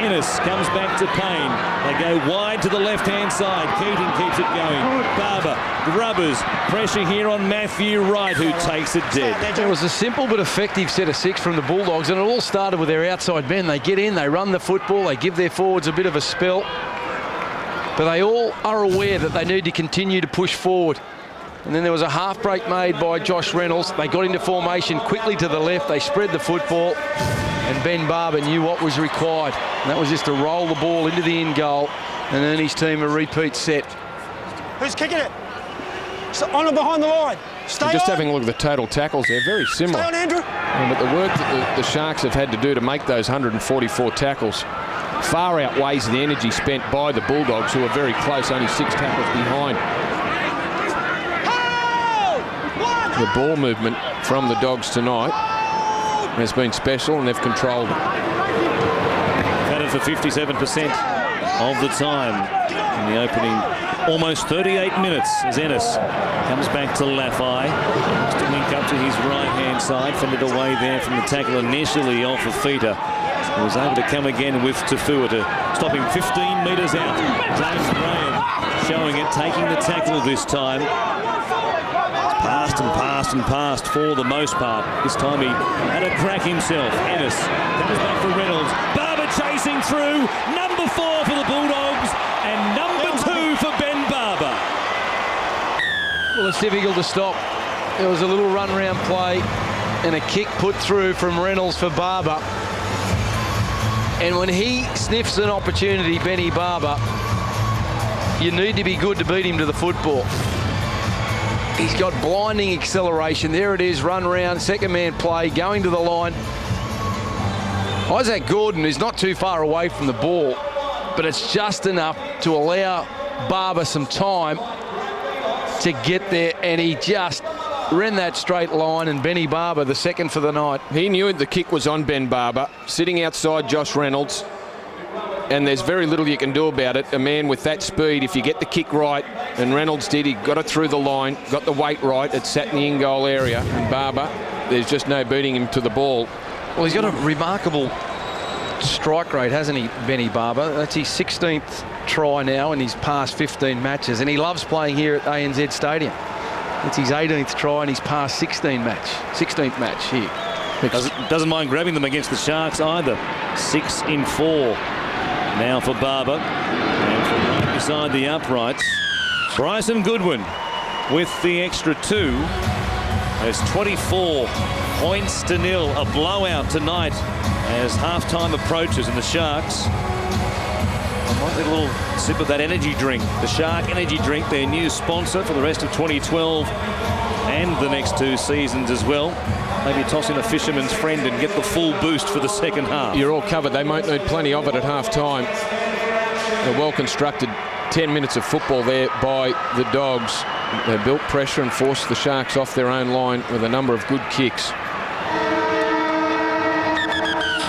Ennis comes back to Payne. They go wide to the left-hand side. Keating keeps it going. Barber, Grubbers, pressure here on Matthew Wright, who takes it dead. It was a simple but effective set of 6 from the Bulldogs, and it all started with their outside men. They get in, they run the football, they give their forwards a bit of a spell, but they all are aware that they need to continue to push forward. And then there was a half break made by Josh Reynolds. They got into formation quickly to the left. They spread the football, and Ben Barber knew what was required. And that was just to roll the ball into the in goal and earn his team a repeat set. Who's kicking it? On and behind the line. Stay Just on. having a look at the total tackles, they're very similar. Stay on, Andrew. But the work that the Sharks have had to do to make those 144 tackles far outweighs the energy spent by the Bulldogs, who are very close, only 6 tackles behind. The ball movement from the Dogs tonight has been special, and they've controlled it. Had it for 57% of the time in the opening almost 38 minutes as Ennis comes back to Laffey. Wants to link up to his right-hand side. Fended away there from the tackle initially off of Feta. He was able to come again with Tafua to stop him 15 metres out. James Graham showing it, taking the tackle this time. Passed and passed and passed for the most part. This time he had a crack himself. Ennis comes back for Reynolds. Barber chasing through. Number 4 for the Bulldogs and number 2 for Ben Barber. Well, it's difficult to stop. There was a little run-round play and a kick put through from Reynolds for Barber. And when he sniffs an opportunity, Benny Barber, you need to be good to beat him to the football. He's got blinding acceleration. There it is, run round, second man play, going to the line. Isaac Gordon is not too far away from the ball, but it's just enough to allow Barber some time to get there, and he just ran that straight line, and Benny Barber, the second for the night. He knew the kick was on Ben Barber, sitting outside Josh Reynolds, and there's very little you can do about it. A man with that speed, if you get the kick right, and Reynolds did, he got it through the line, got the weight right, it sat in the in-goal area, and Barber, there's just no beating him to the ball. Well, he's got a remarkable strike rate, hasn't he, Benny Barber? That's his 16th try now in his past 15 matches, and he loves playing here at ANZ Stadium. It's his 18th try in his past 16th match here. Doesn't mind grabbing them against the Sharks either. 6 in 4 now for Barber. And from right beside the uprights, Bryson Goodwin with the extra 2. There's 24 points to 0. A blowout tonight as half-time approaches, and the Sharks might get a little sip of that energy drink. The Shark Energy Drink, their new sponsor for the rest of 2012 and the next 2 seasons as well. Maybe toss in a fisherman's friend and get the full boost for the second half. You're all covered. They might need plenty of it at half-time. A well-constructed 10 minutes of football there by the Dogs. They built pressure and forced the Sharks off their own line with a number of good kicks.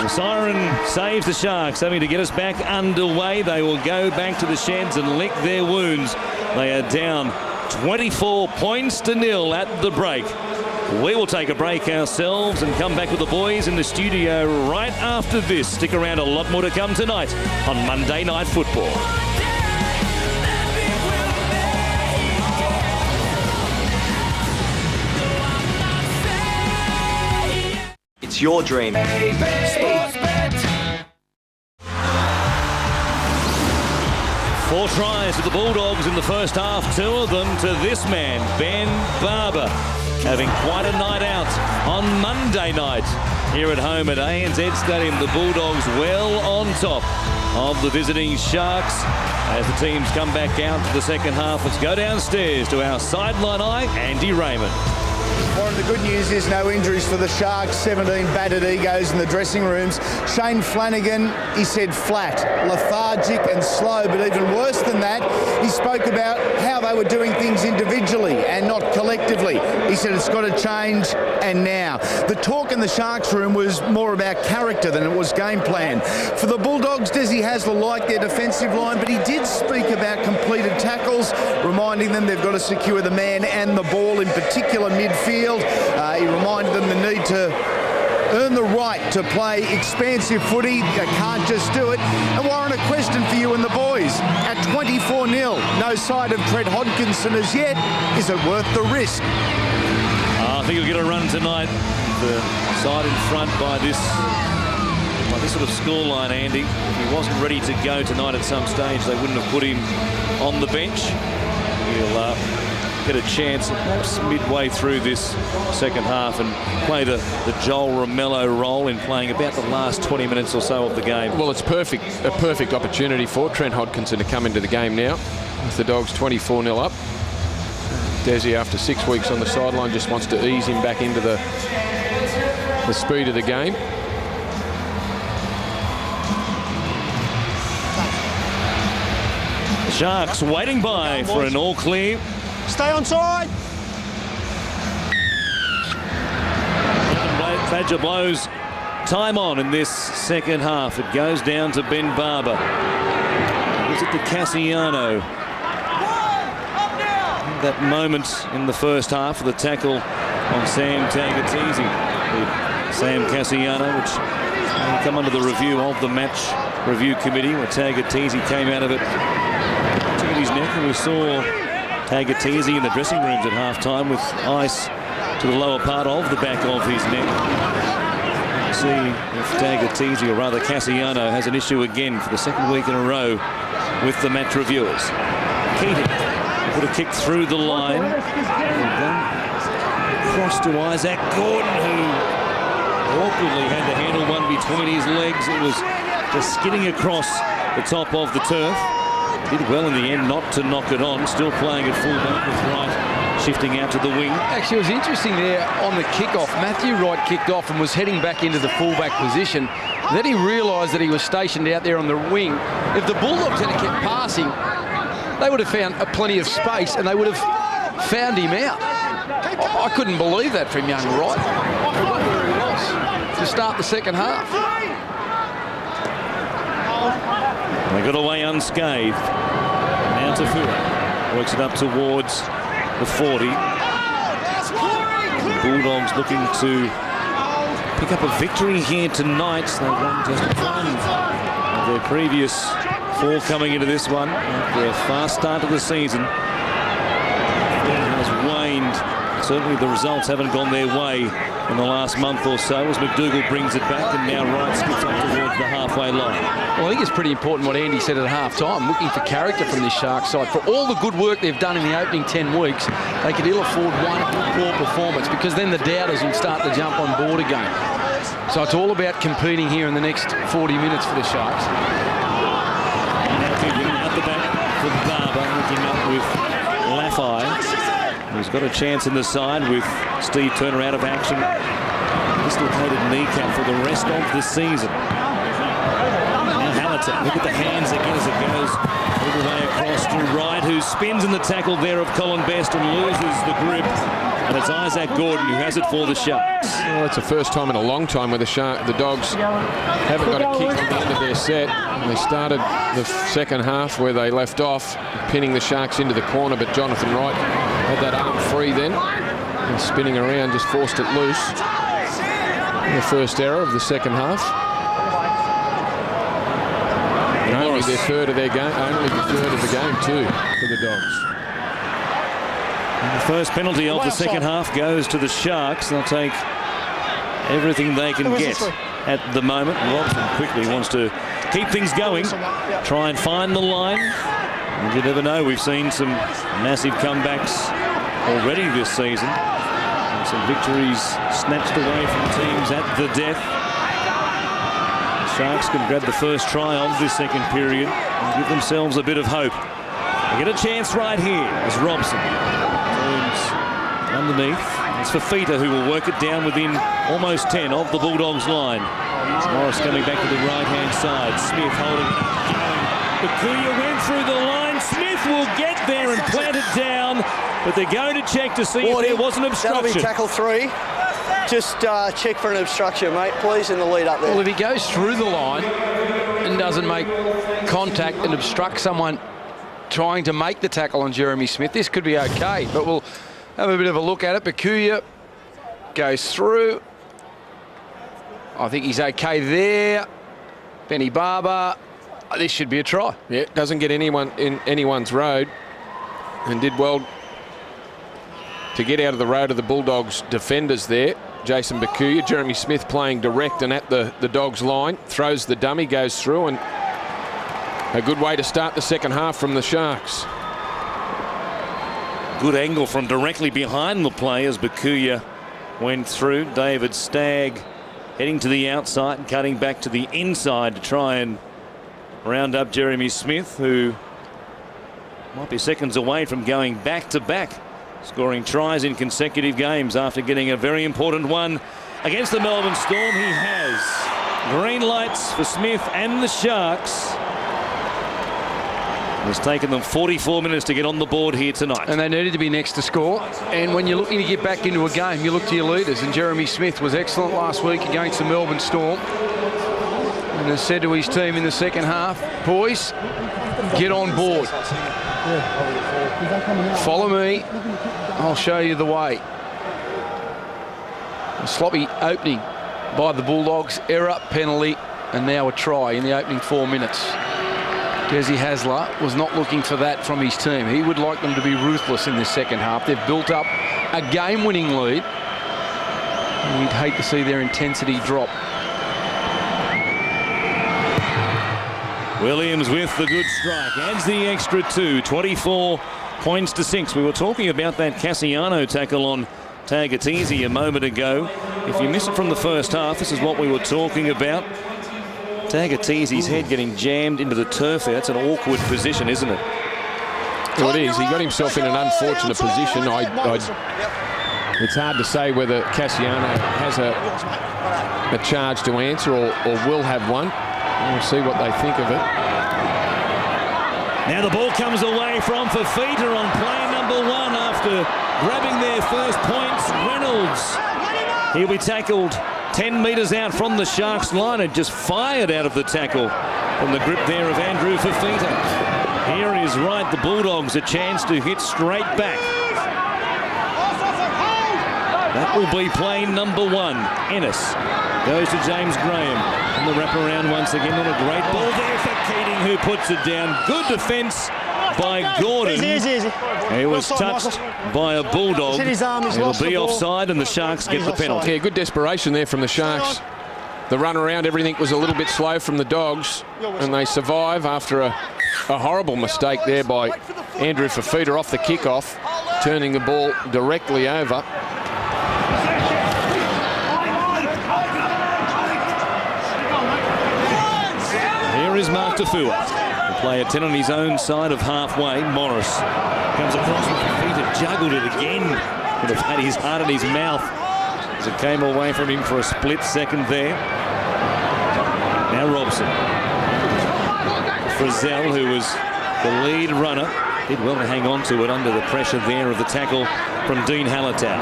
The siren saves the Sharks, having to get us back underway. They will go back to the sheds and lick their wounds. They are down 24 points to 0 at the break. We will take a break ourselves and come back with the boys in the studio right after this. Stick around, a lot more to come tonight on Monday Night Football. It's your dream. 4 tries to the Bulldogs in the first half, 2 of them to this man, Ben Barber, having quite a night out on Monday night here at home at ANZ Stadium. The Bulldogs well on top of the visiting Sharks as the teams come back out to the second half. Let's go downstairs to our sideline eye, Andy Raymond. Warren, the good news is no injuries for the Sharks. 17 battered egos in the dressing rooms. Shane Flanagan, he said flat, lethargic and slow, but even worse than that, he spoke about how they were doing things individually and not collectively. He said it's got to change, and now. The talk in the Sharks room was more about character than it was game plan. For the Bulldogs, Desi Hasler liked their defensive line, but he did speak about completed tackles, reminding them they've got to secure the man and the ball, in particular midfield. He reminded them the need to earn the right to play expansive footy. You can't just do it. And Warren, a question for you and the boys. At 24-0, no sight of Trent Hodkinson as yet. Is it worth the risk? I think he'll get a run tonight. The side in front by this sort of scoreline, Andy. If he wasn't ready to go tonight at some stage, they wouldn't have put him on the bench. He'll get a chance perhaps midway through this second half and play the Joel Romello role in playing about the last 20 minutes or so of the game. Well, it's a perfect opportunity for Trent Hodkinson to come into the game now with the Dogs 24-0 up. Desi, after 6 weeks on the sideline, just wants to ease him back into the speed of the game. The Sharks waiting by for an all clear. Stay on side. Badger blows time on in this second half. It goes down to Ben Barber. Gives it to Cassiano. That moment in the first half of the tackle on Sam Tagatese. Sam Cassiano, which will come under the review of the match review committee, where Tagatese came out of it, took his neck, and we saw Tagatese in the dressing rooms at half-time with ice to the lower part of the back of his neck. See if Tagatese, or rather Cassiano, has an issue again for the second week in a row with the match reviewers. Keating put a kick through the line. Cross to Isaac Gordon, who awkwardly had to handle one between his legs. It was just skidding across the top of the turf. Did well in the end not to knock it on. Still playing at fullback with Wright shifting out to the wing. Actually, it was interesting there on the kickoff. Matthew Wright kicked off and was heading back into the fullback position. Then he realised that he was stationed out there on the wing. If the Bulldogs had kept passing, they would have found plenty of space and they would have found him out. I couldn't believe that from young Wright. I forgot where he was to start the second half. They got away unscathed. Now Tafua works it up towards the 40. The Bulldogs looking to pick up a victory here tonight. They've won just one of their previous 4 coming into this one. After a fast start to the season, it has waned. Certainly the results haven't gone their way in the last month or so as McDougall brings it back and now Wright skips up towards the halfway line. Well, I think it's pretty important what Andy said at half-time, looking for character from this Sharks side. For all the good work they've done in the opening 10 weeks, they could ill afford one poor performance because then the doubters will start to jump on board again. So it's all about competing here in the next 40 minutes for the Sharks. Out the back for Barber, looking up with Laffey. He's got a chance in the side with Steve Turner out of action. Dislocated kneecap for the rest of the season. Now Hallitan, look at the hands again as it goes all the way across to Wright, who spins in the tackle there of Colin Best and loses the grip. And it's Isaac Gordon who has it for the Sharks. Well, it's the first time in a long time where the Dogs haven't got a kick at the end of their set. And they started the second half where they left off, pinning the Sharks into the corner, but Jonathan Wright had that arm free then, and spinning around just forced it loose. The first error of the second half. And only their third of their game, only the third of the game too for the Dogs. And the first penalty of the second half goes to the Sharks. They'll take everything they can get at the moment. Robson quickly wants to keep things going, try and find the line. And you never know, we've seen some massive comebacks already this season. And some victories snatched away from teams at the death. The Sharks can grab the first try of this second period and give themselves a bit of hope. They get a chance right here as Robson turns underneath. It's Fafita who will work it down within almost 10 of the Bulldogs line. It's Morris coming back to the right-hand side. Smith holding it up. Bakuya went through the line. Smith will get there and plant it down, but they're going to check to see if there was an obstruction. That'll be tackle 3. Just check for an obstruction, mate, please, in the lead up there. Well, if he goes through the line and doesn't make contact and obstruct someone trying to make the tackle on Jeremy Smith, this could be okay, but we'll have a bit of a look at it. Bakuya goes through. I think he's okay there. Benny Barber. This should be a try. Yeah, doesn't get anyone in anyone's road and did well to get out of the road of the Bulldogs defenders there. Jason Bakuya, Jeremy Smith playing direct and at the Dogs line. Throws the dummy, goes through, and a good way to start the second half from the Sharks. Good angle from directly behind the play as Bakuya went through. David Stagg heading to the outside and cutting back to the inside to try and round up Jeremy Smith, who might be seconds away from going back-to-back, scoring tries in consecutive games after getting a very important one against the Melbourne Storm. He has. Green lights for Smith and the Sharks. It's taken them 44 minutes to get on the board here tonight. And they needed to be next to score. And when you're looking to get back into a game, you look to your leaders. And Jeremy Smith was excellent last week against the Melbourne Storm. And has said to his team in the second half, boys, get on board. Follow me. I'll show you the way. A sloppy opening by the Bulldogs. Error, penalty, and now a try in the opening 4 minutes. Desi Hasler was not looking for that from his team. He would like them to be ruthless in this second half. They've built up a game-winning lead. And you'd hate to see their intensity drop. Williams with the good strike. Adds the extra 2. 24 points to 6. We were talking about that Cassiano tackle on Tagatese a moment ago. If you miss it from the first half, this is what we were talking about. Tagatee's head getting jammed into the turf there. It's an awkward position, isn't it? Well, it is. He got himself in an unfortunate position. It's hard to say whether Cassiano has a charge to answer or will have one. We'll see what they think of it. Now the ball comes away from Fafita on play number 1 after grabbing their first points. Reynolds, he'll be tackled 10 metres out from the Sharks line and just fired out of the tackle from the grip there of Andrew Fafita. Here is right, the Bulldogs a chance to hit straight back. That will be play number 1. Ennis goes to James Graham. And the wraparound once again. Not a great ball there for Keating, who puts it down. Good defence by Gordon. Easy. He was touched by a Bulldog. It'll be offside and the Sharks get the penalty. Yeah, good desperation there from the Sharks. The run around, everything was a little bit slow from the Dogs, and they survive after a horrible mistake there by Andrew Fafita off the kickoff, turning the ball directly over. Here is Mark Tafua. The player 10 on his own side of halfway. Morris comes across with Fafita, juggled it again. Would have had his heart in his mouth as it came away from him for a split second there. Now Robson. Frizzell, who was the lead runner, did well to hang on to it under the pressure there of the tackle from Dean Hallertau.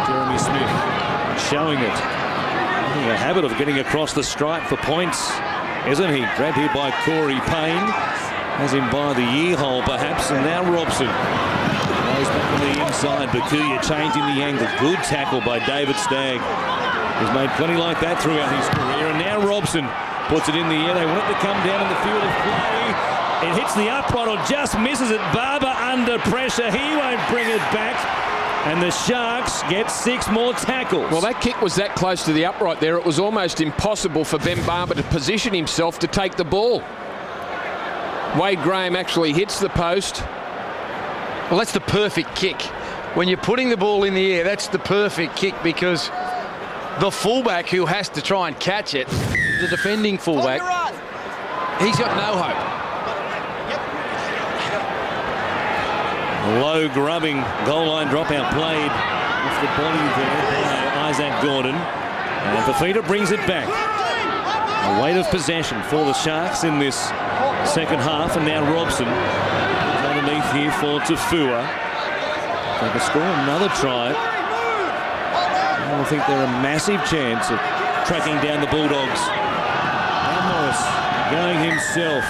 Jeremy Smith showing it. Having a habit of getting across the stripe for points, isn't he? Grabbed here by Corey Payne. Has him by the ear hole perhaps, and now Robson. Goes back on the inside. Bakuya changing the angle. Good tackle by David Stagg. He's made plenty like that throughout his career. And now Robson puts it in the air. They want it to come down in the field of play. It hits the upright or just misses it. Barber under pressure. He won't bring it back. And the Sharks get 6 more tackles. Well, that kick was that close to the upright there. It was almost impossible for Ben Barber to position himself to take the ball. Wade Graham actually hits the post. Well, that's the perfect kick. When you're putting the ball in the air, that's the perfect kick, because the fullback who has to try and catch it, the defending fullback, he's got no hope. Low grubbing goal line dropout played off the body there by Isaac Gordon. And Fafita brings it back. A weight of possession for the Sharks in this second half. And now Robson is underneath here for Tafua. They can score another try. I think they're a massive chance of tracking down the Bulldogs. Now Morris going himself.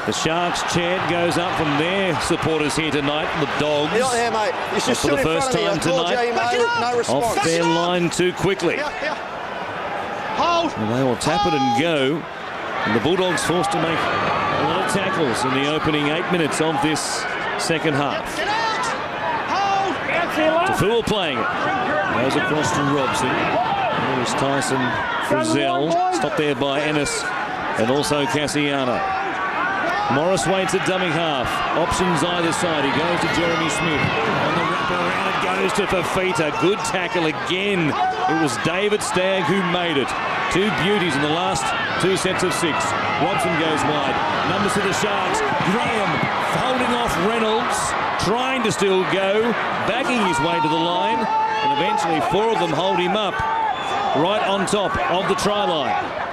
The Sharks chant goes up from their supporters here tonight. The Dogs, You're not there, mate. You should for the first time tonight, off their line too quickly. Hold. And they will tap it and go. And the Bulldogs forced to make a lot of tackles in the opening 8 minutes of this second half. Tafua playing it. Goes across to Robson. There's Tyson Frizzell. Stopped there by Ennis and also Cassiano. Morris waits at dummy half. Options either side. He goes to Jeremy Smith. On the wraparound, it goes to Fafita. Good tackle again. It was David Stagg who made it. 2 beauties in the last 2 sets of 6. Robson goes wide. Numbers to the Sharks. Graham holding off Reynolds. Trying to still go. Backing his way to the line. And eventually 4 of them hold him up. Right on top of the try line.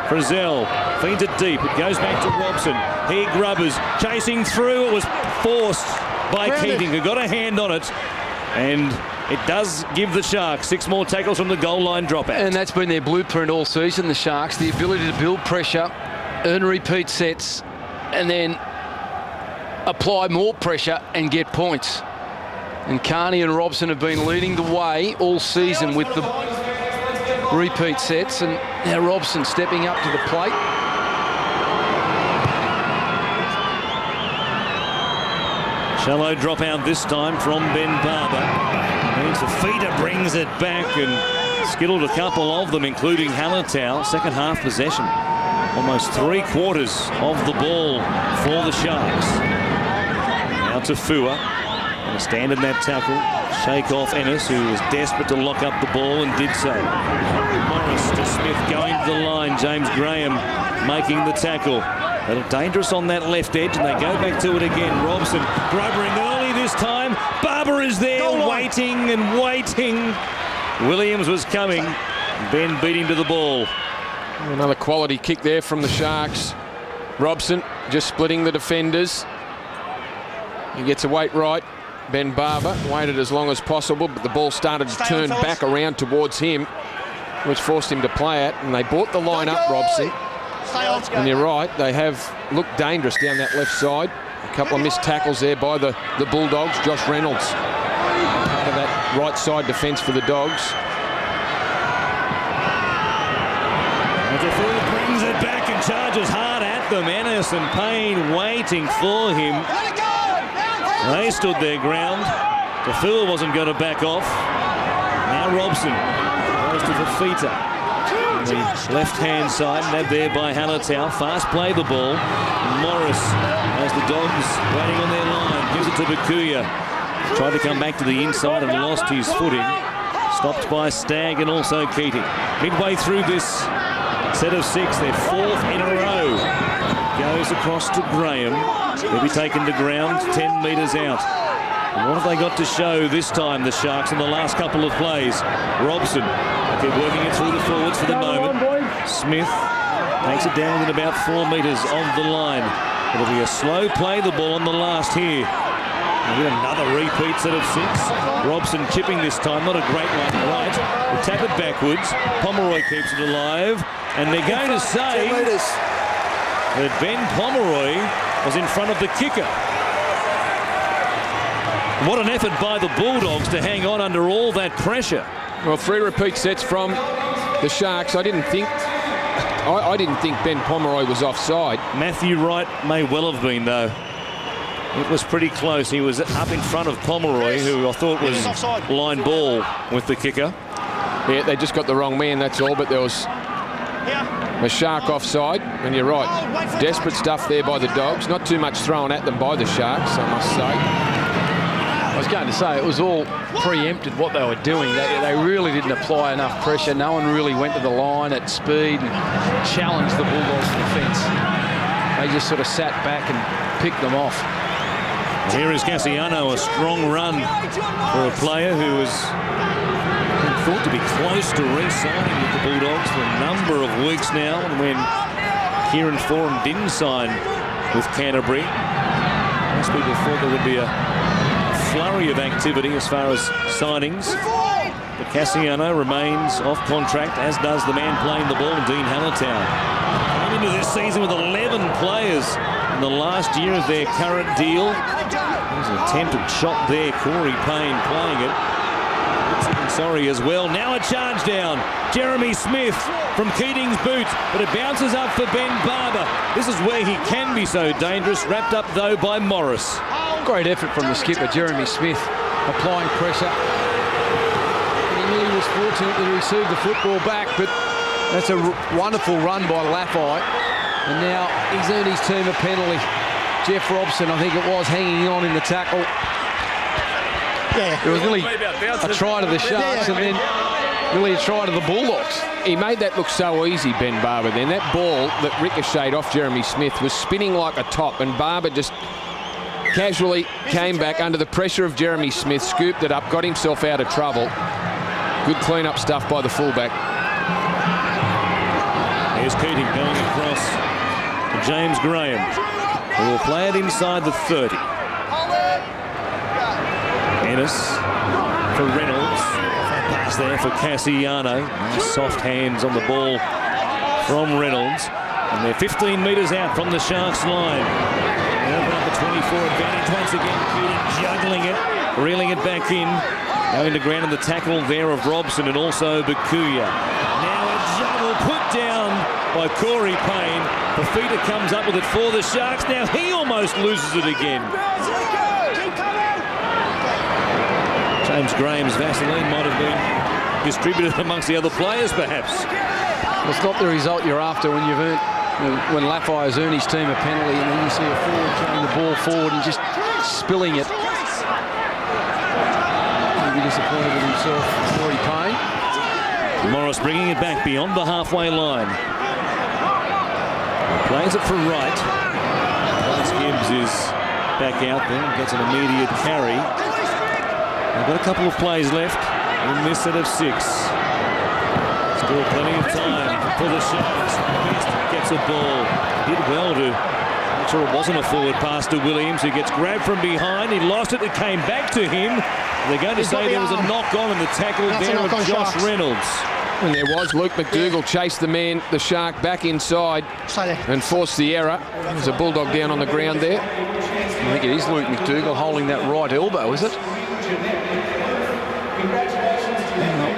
Frizzell feeds it deep. It goes back to Robson. He grubbers, chasing through. It was forced by Keating, who got a hand on it. And it does give the Sharks 6 more tackles from the goal line dropout. And that's been their blueprint all season, the Sharks. The ability to build pressure, earn repeat sets, and then apply more pressure and get points. And Carney and Robson have been leading the way all season with the repeat sets, and now Robson stepping up to the plate. Shallow dropout this time from Ben Barber. And Fafita brings it back and skittled a couple of them, including Hallertau. Second half possession. Almost 3/4 of the ball for the Sharks. Now Tafua. Going to stand in that tackle. shake off Ennis, who was desperate to lock up the ball and did so. Morris to Smith going to the line. James Graham making the tackle. A little dangerous on that left edge, and they go back to it again. Robson grubbering early this time. Barber is there waiting and waiting. Williams was coming. Ben beat him to the ball. Another quality kick there from the Sharks. Robson just splitting the defenders. He gets a weight right. Ben Barber waited as long as possible, but the ball started to turn back around towards him, which forced him to play it, and they brought the line up, Robson. And you're right, they have looked dangerous down that left side. A couple of missed tackles there by the Bulldogs. Josh Reynolds, part of that right side defence for the Dogs. DeFord brings it back and charges hard at them. Ennis and Payne waiting for him. They stood their ground. DeFord wasn't going to back off. Now Robson goes to Fafita. The left-hand side, nabbed there by Hallertau. Fast play the ball. Morris, as the Dogs waiting on their line, gives it to Bakuya. Tried to come back to the inside and lost his footing. Stopped by Stagg and also Keating. Midway through this set of 6, their 4th in a row. Goes across to Graham. He'll be taken to ground 10 metres out. And what have they got to show this time, the Sharks, in the last couple of plays? Robson, keep working it through the forwards for the moment. Smith takes it down within about 4 metres of the line. It'll be a slow play, the ball on the last here. We'll get another repeat set of 6. Robson chipping this time, not a great one right. We'll tap it backwards. Pomeroy keeps it alive. And they're going to say that Ben Pomeroy was in front of the kicker. What an effort by the Bulldogs to hang on under all that pressure. Well, 3 repeat sets from the Sharks. I didn't think Ben Pomeroy was offside. Matthew Wright may well have been, though. It was pretty close. He was up in front of Pomeroy, who I thought was line ball with the kicker. Yeah, they just got the wrong man, that's all, but there was a Shark offside, and you're right. Desperate stuff there by the Dogs. Not too much thrown at them by the Sharks, I must say. I was going to say, it was all preempted what they were doing. They really didn't apply enough pressure. No one really went to the line at speed and challenged the Bulldogs' defence. They just sort of sat back and picked them off. Here is Cassiano, a strong run for a player who was thought to be close to re-signing with the Bulldogs for a number of weeks now, and when Kieran Foran didn't sign with Canterbury, most people thought there would be a flurry of activity as far as signings. But Cassiano remains off contract, as does the man playing the ball, Dean Hallertau. Coming into this season with 11 players in the last year of their current deal. There's an attempted shot there, Corey Payne playing it. Sorry as well. Now a charge down. Jeremy Smith from Keating's boot, but it bounces up for Ben Barber. This is where he can be so dangerous. Wrapped up though by Morris. Great effort from the skipper, Jeremy Smith, applying pressure. He really was fortunate to receive the football back, but that's a wonderful run by Laffey. And now he's earned his team a penalty. Jeff Robson, I think it was, hanging on in the tackle. Yeah. It was really a try to the Sharks and then really a try to the Bulldogs. He made that look so easy, Ben Barber. Then that ball that ricocheted off Jeremy Smith was spinning like a top, and Barber just casually came back under the pressure of Jeremy Smith, scooped it up, got himself out of trouble. Good clean-up stuff by the fullback. Here's Keating going across to James Graham, who will play it inside the 30. Ennis for Reynolds. Pass there for Cassiano. Nice soft hands on the ball from Reynolds. And they're 15 metres out from the Sharks line. They open up the 24 advantage once again. Keating juggling it, reeling it back in. Going to ground in the tackle there of Robson and also Bakuya. Now a juggle put down by Corey Payne. Fafita comes up with it for the Sharks. Now he almost loses it again. James Graham's Vaseline might have been distributed amongst the other players, perhaps. It's not the result you're after when you've earned, when Laffey has earned his team a penalty, and then you see a forward throwing the ball forward and just spilling it. be disappointed with himself. Rory Payne. Morris bringing it back beyond the halfway line. Plays it for right. Thomas Gibbs is back out there and gets an immediate carry. They've got a couple of plays left in this set of 6. Still plenty of time for the Sharks. Best gets a ball. Did well to make sure it wasn't a forward pass to Williams, who gets grabbed from behind. He lost it. It came back to him. They're going to say there was a knock on, and the tackle there of Josh Reynolds. And there was. Luke McDougall chased the Shark back inside and forced the error. There's a Bulldog down on the ground there. I think it is Luke McDougall holding that right elbow, is it?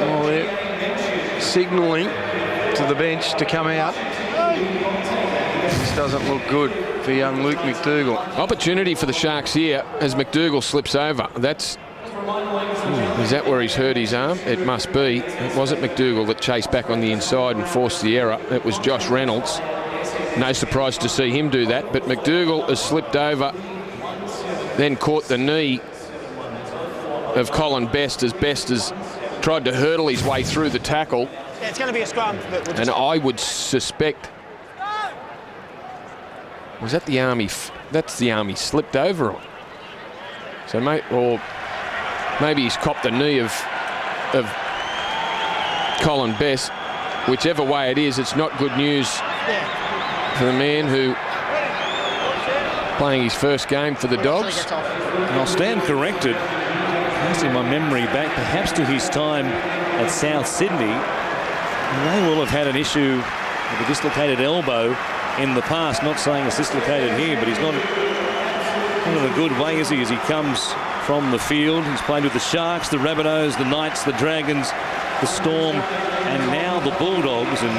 Well, they're signalling to the bench to come out. This doesn't look good for young Luke McDougall. Opportunity for the Sharks here as McDougall slips over. Is that where he's hurt his arm? It must be. It wasn't McDougall that chased back on the inside and forced the error. It was Josh Reynolds. No surprise to see him do that, but McDougall has slipped over, then caught the knee of Colin Best as tried to hurdle his way through the tackle. Yeah, it's going to be a scrum. And I would suspect... Was that the arm that's the arm he slipped over on. So, maybe he's copped the knee of Colin Best. Whichever way it is, it's not good news for the man who playing his first game for the Dogs. And I'll stand corrected. Passing my memory back perhaps to his time at South Sydney. They will have had an issue with a dislocated elbow in the past. Not saying it's dislocated here, but he's not in a good way, is he, as he comes from the field. He's played with the Sharks, the Rabbitohs, the Knights, the Dragons, the Storm, and now the Bulldogs. And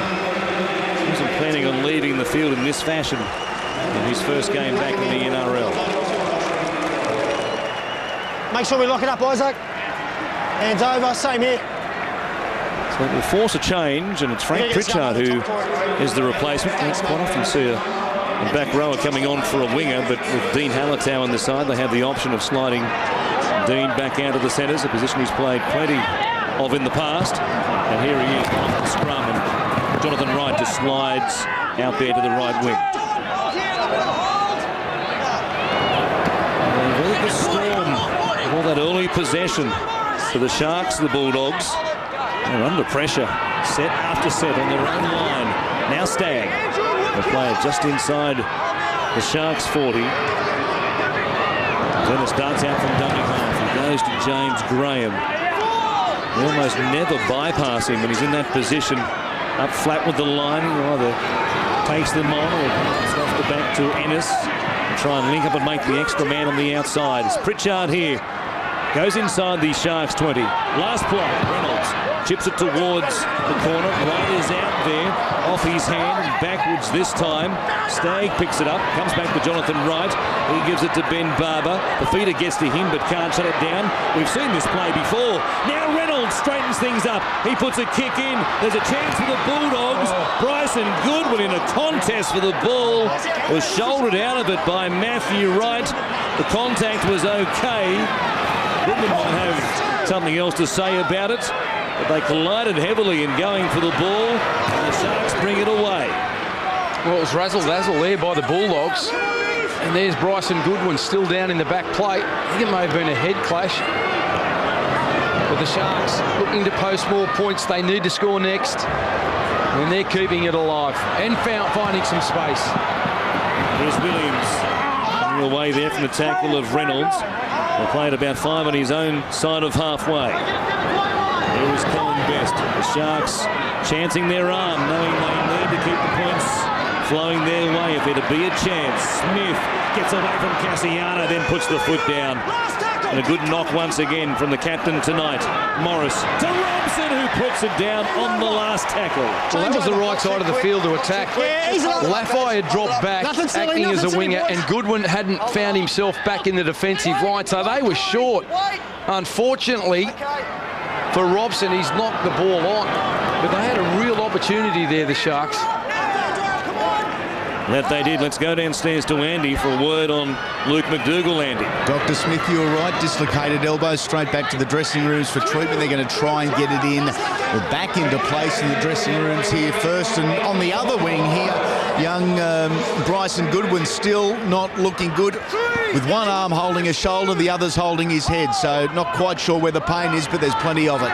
he wasn't planning on leaving the field in this fashion in his first game back in the NRL. Make sure we lock it up, Isaac. Hands over, same here. So it will force a change, and it's Frank Pritchard who is the replacement. They quite often see a back rower coming on for a winger, but with Dean Hallertau on the side, they have the option of sliding Dean back out of the centres, a position he's played plenty of in the past. And here he is off the scrum, and Jonathan Wright just slides out there to the right wing. The Storm, all that early possession for the Sharks, the Bulldogs. They're under pressure, set after set on their own line. Now Stagg, the player just inside the Sharks 40. Dennis darts out from dummy half. He goes to James Graham. They almost never bypass him when he's in that position. Up flat with the line, he either takes them on or passes off the back to Ennis and try and link up and make the extra man on the outside. It's Pritchard here. Goes inside the Sharks 20. Last play, Reynolds chips it towards the corner. Wright is out there, off his hand and backwards this time. Stagg picks it up, comes back to Jonathan Wright. He gives it to Ben Barber. The feeder gets to him but can't shut it down. We've seen this play before. Now Reynolds straightens things up. He puts a kick in. There's a chance for the Bulldogs. Bryson Goodwin in a contest for the ball was shouldered out of it by Matthew Wright. The contact was okay. Goodwin might have something else to say about it, but they collided heavily in going for the ball, and the Sharks bring it away. Well, it was razzle-dazzle there by the Bulldogs, and there's Bryson Goodwin still down in the back plate. I think it may have been a head clash, but the Sharks looking to post more points. They need to score next, and they're keeping it alive and finding some space. There's Williams coming away there from the tackle of Reynolds. They played about 5 on his own side of halfway. There is Colin Best. The Sharks chancing their arm, knowing they need to keep the points flowing their way if there to be a chance. Smith gets away from Cassiano, then puts the foot down. And a good knock once again from the captain tonight. Morris to Robson, who puts it down on the last tackle. Well, that was the right side of the field to attack. Laffey had dropped back, acting as a winger, and Goodwin hadn't found himself back in the defensive line, so they were short. Unfortunately for Robson, he's knocked the ball on, but they had a real opportunity there, the Sharks. That they did. Let's go downstairs to Andy for a word on Luke McDougall, Andy. Dr. Smith, you were right. Dislocated elbow, straight back to the dressing rooms for treatment. They're going to try and get it in or back into place in the dressing rooms here first. And on the other wing here, young Bryson Goodwin still not looking good, with one arm holding his shoulder, the other's holding his head. So not quite sure where the pain is, but there's plenty of it.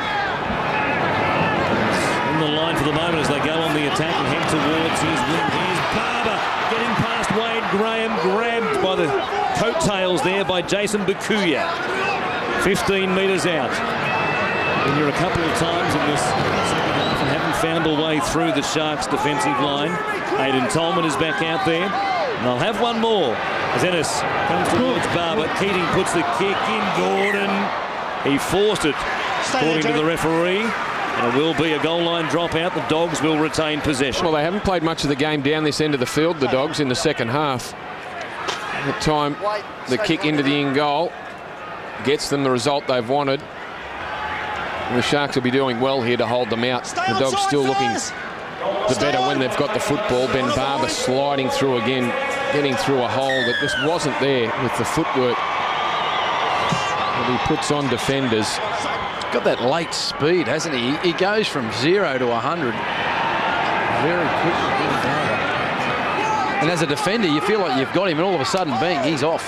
In the line for the moment as they go on the attack and head towards his wing. Here's Barber getting past Wade Graham, grabbed by the coattails there by Jason Bakuya. 15 metres out. And you're a couple of times in this second half and haven't found a way through the Sharks' defensive line. Aidan Tolman is back out there. And they'll have one more as Ennis comes towards Barber. Keating puts the kick in. Gordon, he forced it, according to the referee. And it will be a goal line dropout. The Dogs will retain possession. Well, they haven't played much of the game down this end of the field, the Dogs, in the second half. At the time, the kick into the in goal gets them the result they've wanted. And the Sharks will be doing well here to hold them out. The Dogs still looking the better when they've got the football. Ben Barber sliding through again, getting through a hole that just wasn't there with the footwork that he puts on defenders. Got that late speed, hasn't he? He goes from 0 to 100 very quickly. And as a defender, you feel like you've got him, and all of a sudden, bang, he's off.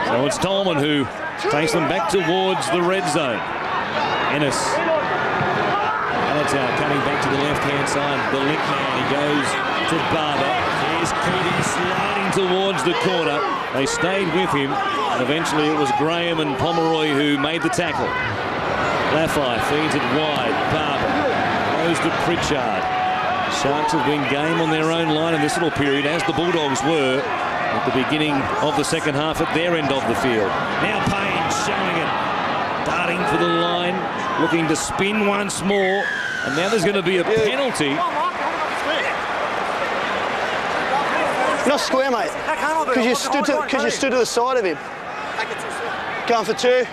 So it's Tolman who takes them back towards the red zone. Ennis. That's out, coming back to the left-hand side. The link man, he goes to Barber. Here's Keating sliding towards the corner. They stayed with him, and eventually it was Graham and Pomeroy who made the tackle. Laffey feeds it wide. Barber goes to Pritchard. Sharks have been game on their own line in this little period, as the Bulldogs were at the beginning of the second half at their end of the field. Now Payne showing it. Darting for the line, looking to spin once more. And now there's going to be a penalty. Not square, mate. Because you stood to the side of him. Going for two.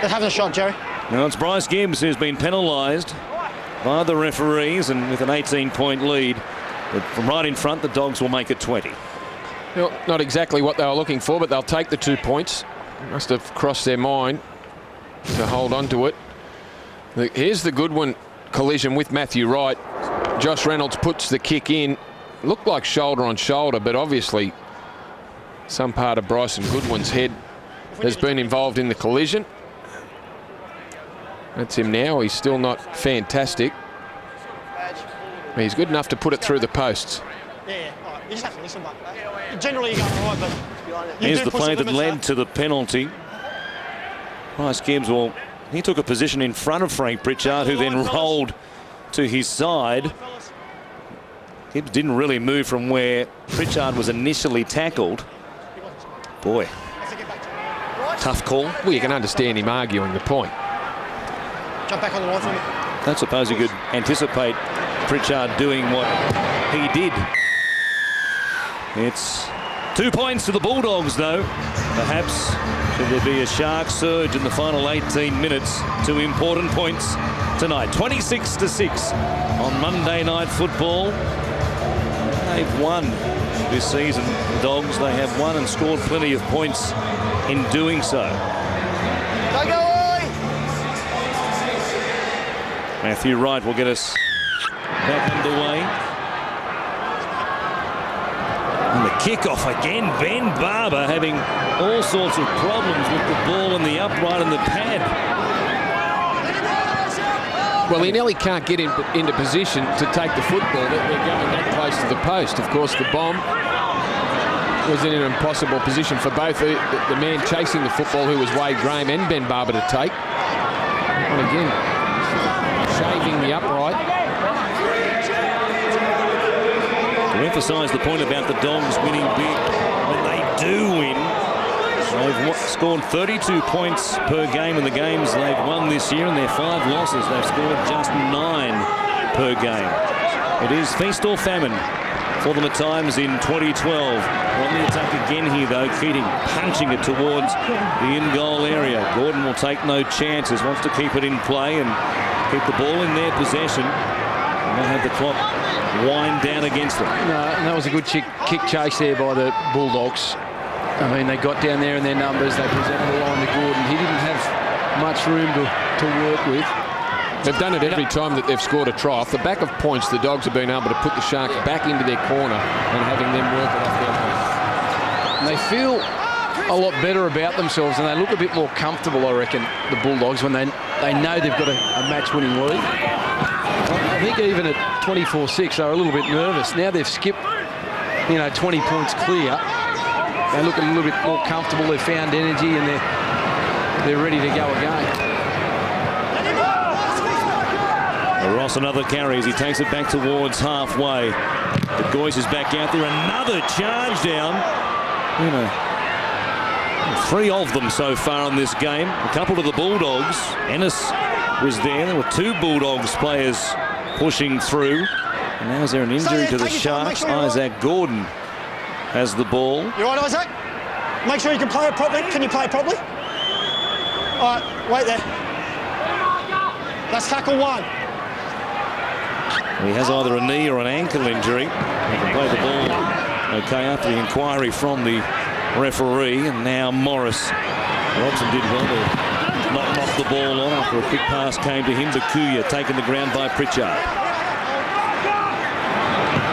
Just having a shot, Jerry. Now it's Bryce Gibbs who's been penalised by the referees, and with an 18-point lead. But from right in front, the Dogs will make it 20. Well, not exactly what they were looking for, but they'll take the 2 points. Must have crossed their mind to hold on to it. Here's the Goodwin collision with Matthew Wright. Josh Reynolds puts the kick in. Looked like shoulder on shoulder, but obviously some part of Bryson Goodwin's head has been involved in the collision. That's him now. He's still not fantastic. He's good enough to put it through the posts. Yeah, right. You just have to listen, but generally you're going right, but here's the play that led to the penalty. Bryce Gibbs, well, he took a position in front of Frank Pritchard, who then rolled to his side. Gibbs didn't really move from where Pritchard was initially tackled. Boy, tough call. Well, you can understand him arguing the point. jump back on the line for me. I suppose you could anticipate Pritchard doing what he did. It's 2 points to the Bulldogs, though. Perhaps should there be a Shark surge in the final 18 minutes. 2 important points tonight. 26-6 on Monday Night Football. They've won this season, the Dogs. They have won and scored plenty of points in doing so. Matthew Wright will get us back underway. And the kickoff again. Ben Barber having all sorts of problems with the ball and the upright and the pad. Well, he nearly can't get into position to take the football. They're going that close to the post. Of course, the bomb was in an impossible position for both the man chasing the football, who was Wade Graham, and Ben Barber to take. And again, shaving the upright. To emphasise the point about the Dogs winning big, when they do win, they've scored 32 points per game in the games they've won this year. In their 5 losses, they've scored just 9 per game. It is feast or famine for them at times in 2012. On the attack again here, though. Keating punching it towards the in-goal area. Gordon will take no chances, wants to keep it in play and keep the ball in their possession. And they'll have the clock wind down against them. No, and that was a good kick chase there by the Bulldogs. I mean, they got down there in their numbers. They presented the line to Gordon. He didn't have much room to work with. They've done it every time that they've scored a try. Off the back of points, the Dogs have been able to put the Sharks back into their corner and having them work it off their line. And they feel a lot better about themselves, and they look a bit more comfortable, I reckon, the Bulldogs, when they know they've got a match-winning lead. I think even at 24-6, they were a little bit nervous. Now they've skipped, 20 points clear. They look a little bit more comfortable. They've found energy, and they're ready to go again. Ross another carry as he takes it back towards halfway. But Goyce is back out there. Another charge down. Three of them so far in this game. A couple to the Bulldogs. Ennis was there. There were two Bulldogs players pushing through. And now is there an injury to the Sharks? Isaac Gordon has the ball. You all right, Isaac? Make sure you can play it properly. Can you play it properly? All right, wait there. That's tackle one. He has either a knee or an ankle injury. He can play the ball okay after the inquiry from the referee. And now Morris. Robson did well to not knock the ball on after a quick pass came to him. Bakuya taken the ground by Pritchard.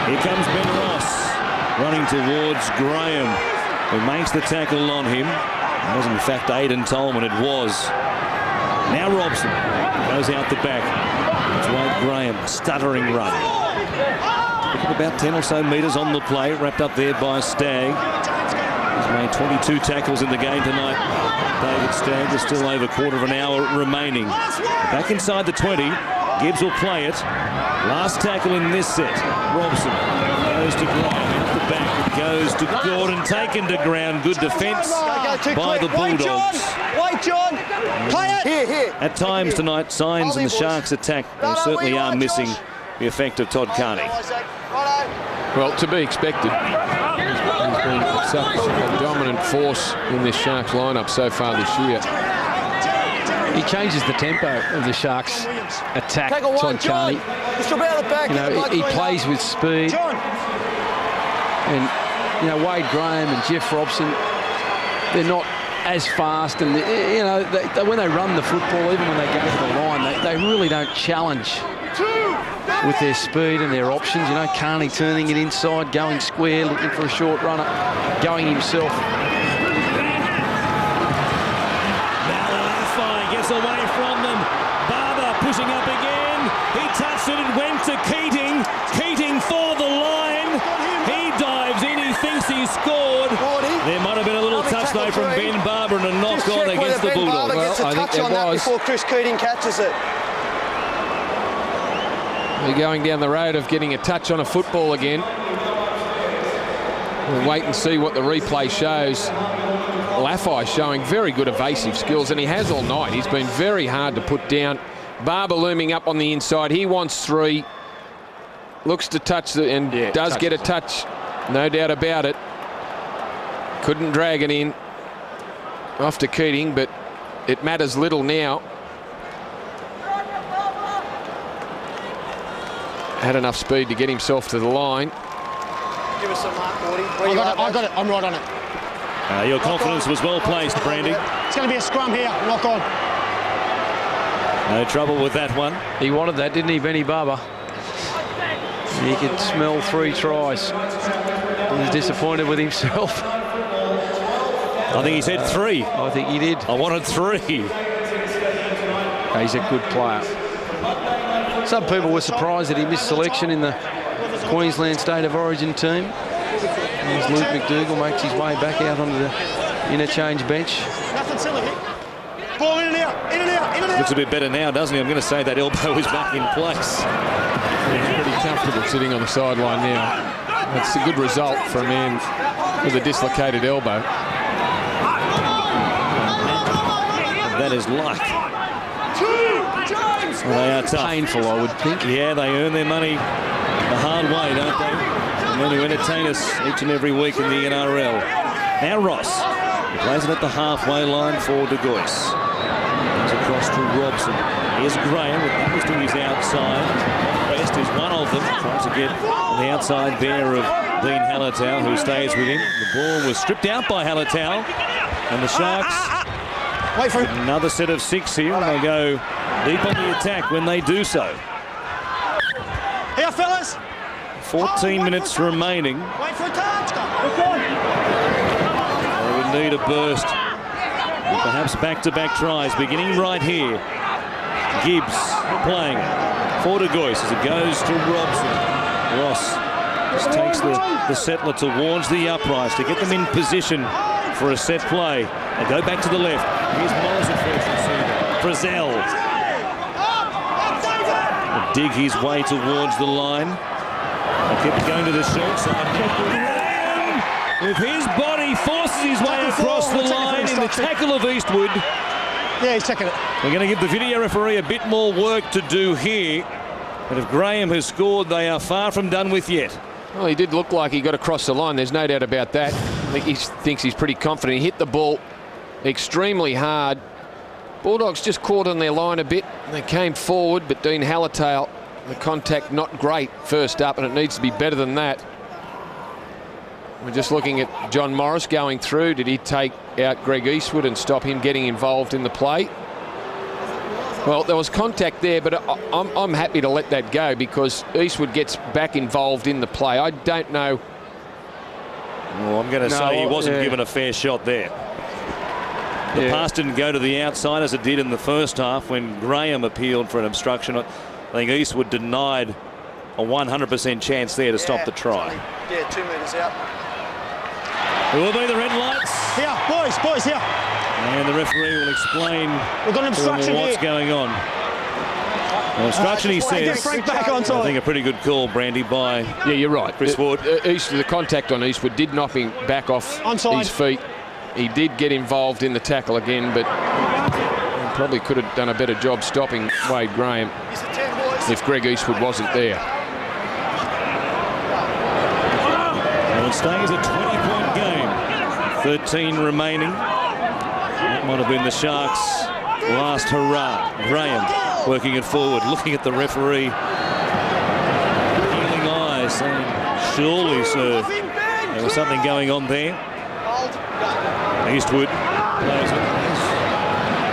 Here comes Ben Ross running towards Graham, who makes the tackle on him. It wasn't in fact Aidan Tolman, it was. Now Robson goes out the back. It's Wade Graham, stuttering run. Looking about 10 or so metres on the play, wrapped up there by Stagg. He's made 22 tackles in the game tonight. David Stagg, there's still over a quarter of an hour remaining. Back inside the 20, Gibbs will play it. Last tackle in this set. Robson goes to Graham, out the back, it goes to Gordon, taken to ground. Good defence by the Bulldogs. Wait, John. Play it. Here. At times tonight, signs in the Sharks' attack, they certainly are missing the effect of Todd Carney. Well, to be expected. He's been such a dominant force in this Sharks lineup so far this year. He changes the tempo of the Sharks' attack, Todd Carney. He plays with speed. And, Wade Graham and Jeff Robson, they're not as fast. And, when they run the football, even when they go to the line, they really don't challenge with their speed and their options. Carney turning it inside, going square, looking for a short runner, going himself. Gets away from them. Barber pushing up again. He touched it and went to Keating. Keating for the line. He dives in. He thinks he scored. There might have been a little touch though from Ben Barber and a knock on against the Bulldogs. Well, I think there was. Before Chris Keating catches it. They're going down the road of getting a touch on a football again. We'll wait and see what the replay shows. Laffey showing very good evasive skills, and he has all night. He's been very hard to put down. Barber looming up on the inside. He wants three. Looks to touch and does get a touch. No doubt about it. Couldn't drag it in. Off to Keating, but it matters little now. Had enough speed to get himself to the line. Give us some mark, Gordy. I got it. I'm right on it. Your confidence was well placed, Brandy. It's going to be a scrum here. Knock on. No trouble with that one. He wanted that, didn't he, Benny Barber? He could smell 3 tries. He was disappointed with himself. I think he said 3. I think he did. I wanted 3. He's a good player. Some people were surprised that he missed selection in the Queensland State of Origin team. As Luke McDougall makes his way back out onto the interchange bench. Nothing silly here. Ball in and out, in and out, in and out. Looks a bit better now, doesn't he? I'm going to say that elbow is back in place. He's pretty comfortable sitting on the sideline now. That's a good result for a man with a dislocated elbow. That is luck. Well, they are tough. Painful, I would think. Yeah, they earn their money the hard way, don't they? men who entertain us each and every week in the NRL. Now Ross. He plays it at the halfway line for De Gois. Comes across to Robson. Here's Graham with numbers to his outside. West is one of them. Tries to get the outside there of Dean Hallertau, who stays with him. The ball was stripped out by Hallertau. And the Sharks wait for another set of 6 here, and they go deep on the attack when they do so. Here, fellas. 14 minutes remaining. Wait for a touch. They would need a burst. And perhaps back-to-back tries, beginning right here. Gibbs playing for De Gois as it goes to Robson. Ross just takes the settler towards the uprights to get them in position for a set play. They go back to the left. Here's Morris at first receiver. Frizzell. Dig his way towards the line. They keep going to the short side. With his body, forces his way across the line in the tackle of Eastwood. Yeah, he's checking it. We're going to give the video referee a bit more work to do here. But if Graham has scored, they are far from done with yet. Well, he did look like he got across the line. There's no doubt about that. I think he thinks he's pretty confident. He hit the ball extremely hard. Bulldogs just caught on their line a bit. They came forward, but Dean Hallertau, the contact not great first up, and it needs to be better than that. We're just looking at John Morris going through. Did he take out Greg Eastwood and stop him getting involved in the play? Well, there was contact there, but I'm happy to let that go because Eastwood gets back involved in the play. I don't know. Well, I'm going to say he wasn't given a fair shot there. The pass didn't go to the outside as it did in the first half when Graham appealed for an obstruction. I think Eastwood denied a 100% chance there to stop the try. Yeah, 2 metres out. It will be the red lights. Here, boys, here. And the referee will explain We've got an obstruction what's here. going on. An obstruction, he says. Back on I think a pretty good call, Brandy, by Yeah, you're right. Chris Wood. The contact on Eastwood did knock him back off his feet. He did get involved in the tackle again, but he probably could have done a better job stopping Wade Graham if Greg Eastwood wasn't there. And it stays a 20-point game. 13 remaining. That might have been the Sharks' last hurrah. Graham working it forward, looking at the referee. Appealing eyes, saying, surely, sir, there was something going on there. Eastwood plays it.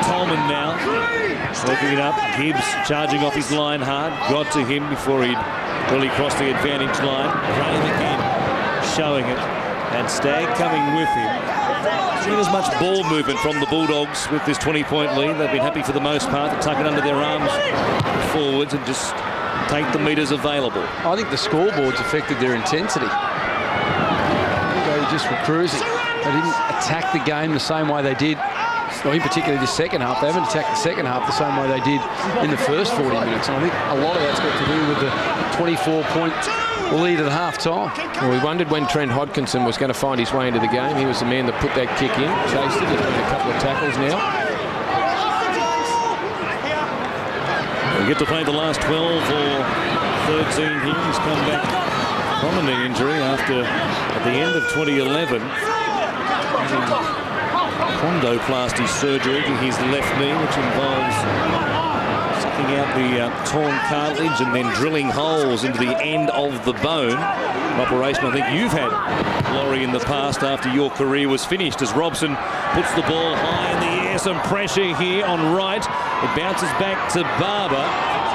Tolman now working it up. Gibbs charging off his line hard. Got to him before he'd really crossed the advantage line. Graham again showing it. And Stagg coming with him. Not as much ball movement from the Bulldogs with this 20-point lead. They've been happy for the most part to tuck it under their arms forwards and just take the metres available. I think the scoreboards affected their intensity. They just were cruising. They didn't attack the game the same way they did, well, in particular the second half. They haven't attacked the second half the same way they did in the first 40 minutes. And I think a lot of that's got to do with the 24-point lead at half-time. Well, we wondered when Trent Hodkinson was going to find his way into the game. He was the man that put that kick in, chased it. He's got a couple of tackles now. We get to play the last 12 or 13 here. He's come back from a knee injury after, at the end of 2011, chondroplasty surgery to his left knee, which involves sucking out the torn cartilage and then drilling holes into the end of the bone. An operation I think you've had, Laurie, in the past after your career was finished, as Robson puts the ball high in the air. Some pressure here on right. It bounces back to Barber.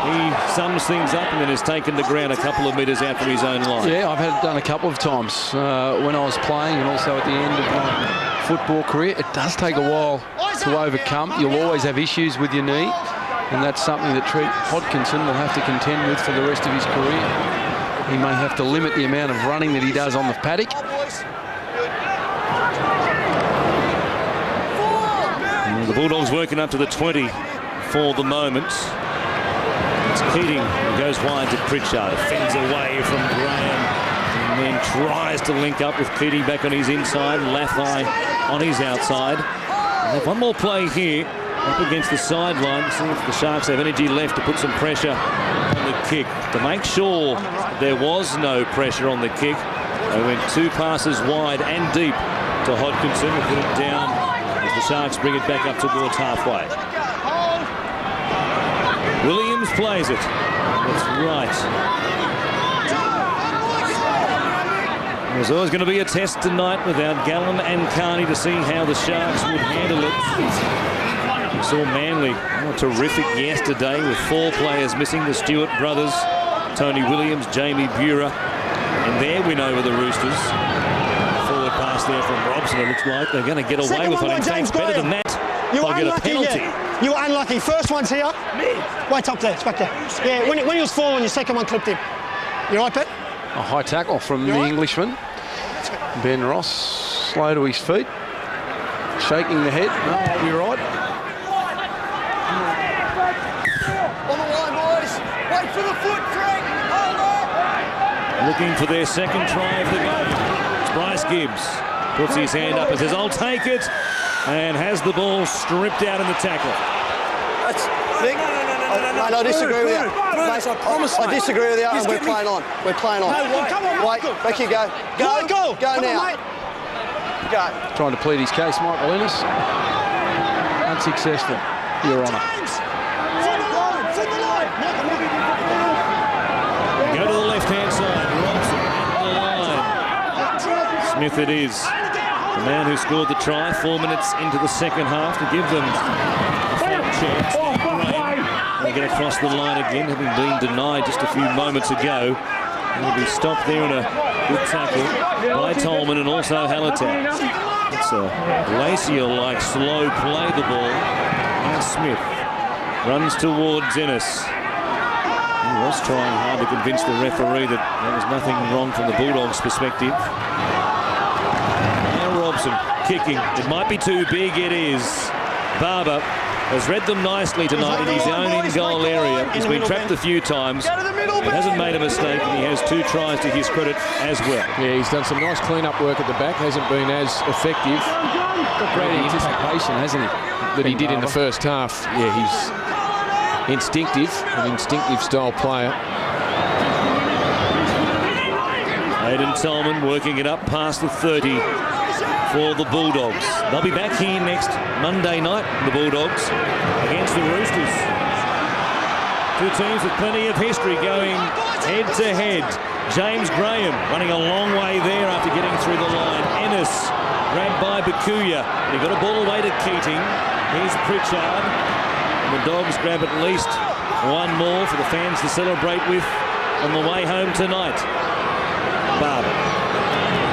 He sums things up and then is taken to ground a couple of metres out from his own line. Yeah, I've had it done a couple of times when I was playing and also at the end of my football career. It does take a while to overcome. You'll always have issues with your knee, and that's something that Trent Hodkinson will have to contend with for the rest of his career. He may have to limit the amount of running that he does on the paddock. And the Bulldogs working up to the 20 for the moment. It's Keating who goes wide to Pritchard. Fends away from Graham and then tries to link up with Keating back on his inside. Lathai on his outside. And they have one more play here up against the sideline. See if the Sharks have energy left to put some pressure on the kick. To make sure there was no pressure on the kick, They went 2 passes wide and deep to Hodkinson, who put it down as the Sharks bring it back up towards halfway. Williams plays it. That's right. There's always going to be a test tonight without Gallen and Carney to see how the Sharks would handle it. We saw Manly terrific yesterday with 4 players missing, the Stewart brothers, Tony Williams, Jamie Buhrer, and their win over the Roosters. Forward pass there from Robson. It looks like they're going to get away with it. In fact, better than that, they'll get a penalty. Yeah. You were unlucky. First one's here. Wait up there. It's back there. Yeah, when he was falling, your second one clipped him. You all right, Bet? A high tackle from the Englishman. Ben Ross, slow to his feet, shaking the head. No, I'll be right. On the line, boys. Wait for the foot, Frank. Hold on. Looking for their second try of the game. It's Bryce Gibbs. Puts his hand up and says, I'll take it. And has the ball stripped out in the tackle. That's Vic. Mate, I disagree with you. Mate, I disagree with you, and we're playing on. We're playing on. Wait, back you go. Go now. Go. Trying to plead his case, Michael Ennis. Unsuccessful, Your Honour. Go to the left-hand side. Robson at the line. Smith it is. The man who scored the try 4 minutes into the second half to give them a full chance. They get across the line again, having been denied just a few moments ago. He'll be stopped there in a good tackle by Tolman and also Hallertau. It's a glacier-like slow play the ball. And Smith runs towards Ennis. He was trying hard to convince the referee that there was nothing wrong from the Bulldogs' perspective. Now Robson kicking. It might be too big. It is. Barber has read them nicely tonight in his own in-goal area. He's been trapped a few times. He hasn't made a mistake, and he has 2 tries to his credit as well. Yeah, he's done some nice clean-up work at the back. Hasn't been as effective. Got great anticipation, hasn't he? That he did in the first half. Yeah, he's instinctive, an instinctive style player. Aidan Tolman working it up past the 30 for the Bulldogs. They'll be back here next Monday night, the Bulldogs, against the Roosters. 2 teams with plenty of history going head-to-head. James Graham running a long way there after getting through the line. Ennis grabbed by Bakuya. He got a ball away to Keating. Here's Pritchard. And the Dogs grab at least 1 more for the fans to celebrate with on the way home tonight. Barber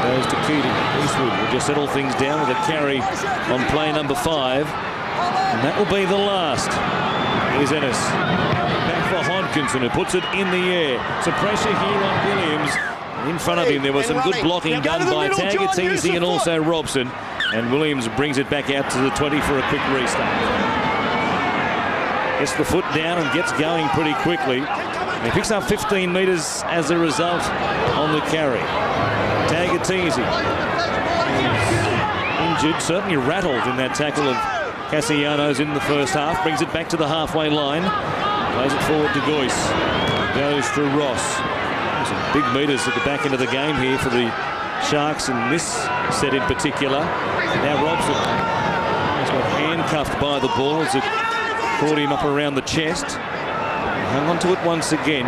goes to Keating. Eastwood will just settle things down with a carry on play number 5. And that will be the last. Here's Ennis. Back for Hodkinson, who puts it in the air. Some pressure here on Williams. In front of him, there was some good blocking done by Tagatese and also Robson. And Williams brings it back out to the 20 for a quick restart. Gets the foot down and gets going pretty quickly. And he picks up 15 metres as a result on the carry. Tagatese injured, certainly rattled in that tackle of Cassiano's in the first half. Brings it back to the halfway line. Plays it forward to Goyce. Goes to Ross. Some big metres at the back end of the game here for the Sharks in this set in particular. Now Robson has got handcuffed by the ball as it caught him up around the chest. Hung on to it once again.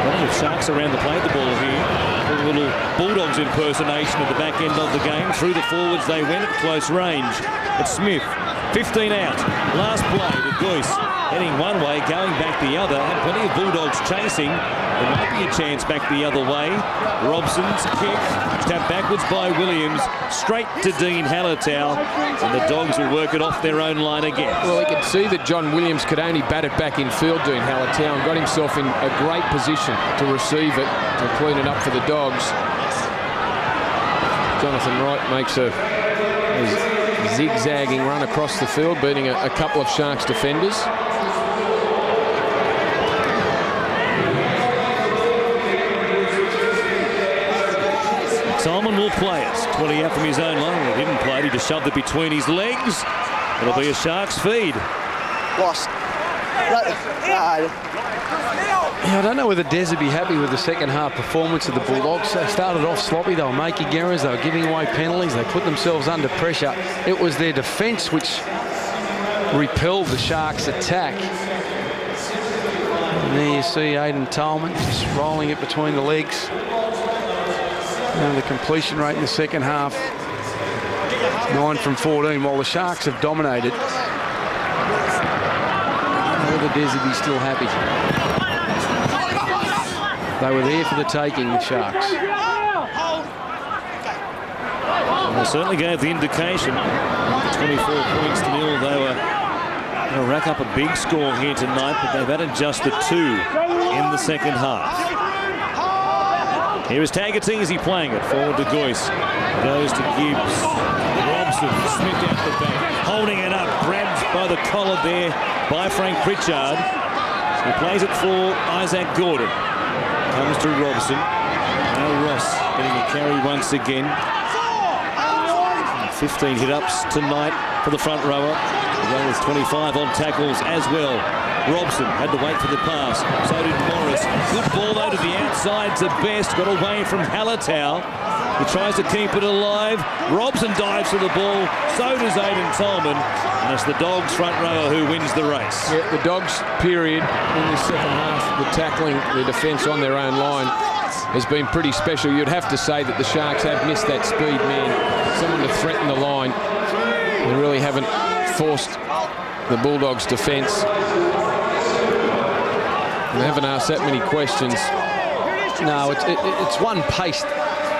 Plenty of Sharks around the play the ball here. A little Bulldogs impersonation at the back end of the game. Through the forwards they went at close range. It's Smith, 15 out. Last play to Goyce. Heading one way, going back the other. Had plenty of Bulldogs chasing. There might be a chance back the other way. Robson's kick, tapped backwards by Williams, straight to Dean Hallertau, and the Dogs will work it off their own line again. Well, you could see that John Williams could only bat it back in field, Dean Hallertau, and got himself in a great position to receive it, to clean it up for the Dogs. Jonathan Wright makes a zigzagging run across the field, beating a couple of Sharks defenders. Tolman will play it. 20 out from his own line. He didn't play it. He just shoved it between his legs. It'll be a Sharks feed. Lost. Yeah, I don't know whether Des would be happy with the second half performance of the Bulldogs. They started off sloppy. They were making errors. They were giving away penalties. They put themselves under pressure. It was their defence which repelled the Sharks' attack. And there you see Aidan Tolman just rolling it between the legs. And the completion rate in the second half, 9 from 14, while the Sharks have dominated. I don't know whether Des would be still happy. They were there for the taking, the Sharks. They certainly gave the indication. 24 points to nil. They were going to rack up a big score here tonight, but they've added just the 2 in the second half. Here is Tagatese playing it forward to Goyce. Goes to Gibbs. Robson, Smith out the back, holding it up, grabbed by the collar there by Frank Pritchard. He plays it for Isaac Gordon. Comes to Robson. Now Ross getting a carry once again. 15 hit-ups tonight for the front rower. The goal is 25 on tackles as well. Robson had to wait for the pass. So did Morris. Good ball though to the outside to Best. Got away from Hallertau. He tries to keep it alive. Robson dives for the ball. So does Aidan Tolman. And it's the Dogs front rower who wins the race. Yeah, the Dogs period in the second half, the tackling, the defence on their own line has been pretty special. You'd have to say that the Sharks have missed that speed man, someone to threaten the line. They really haven't forced the Bulldogs' defence. They haven't asked that many questions. No, it's one-paced,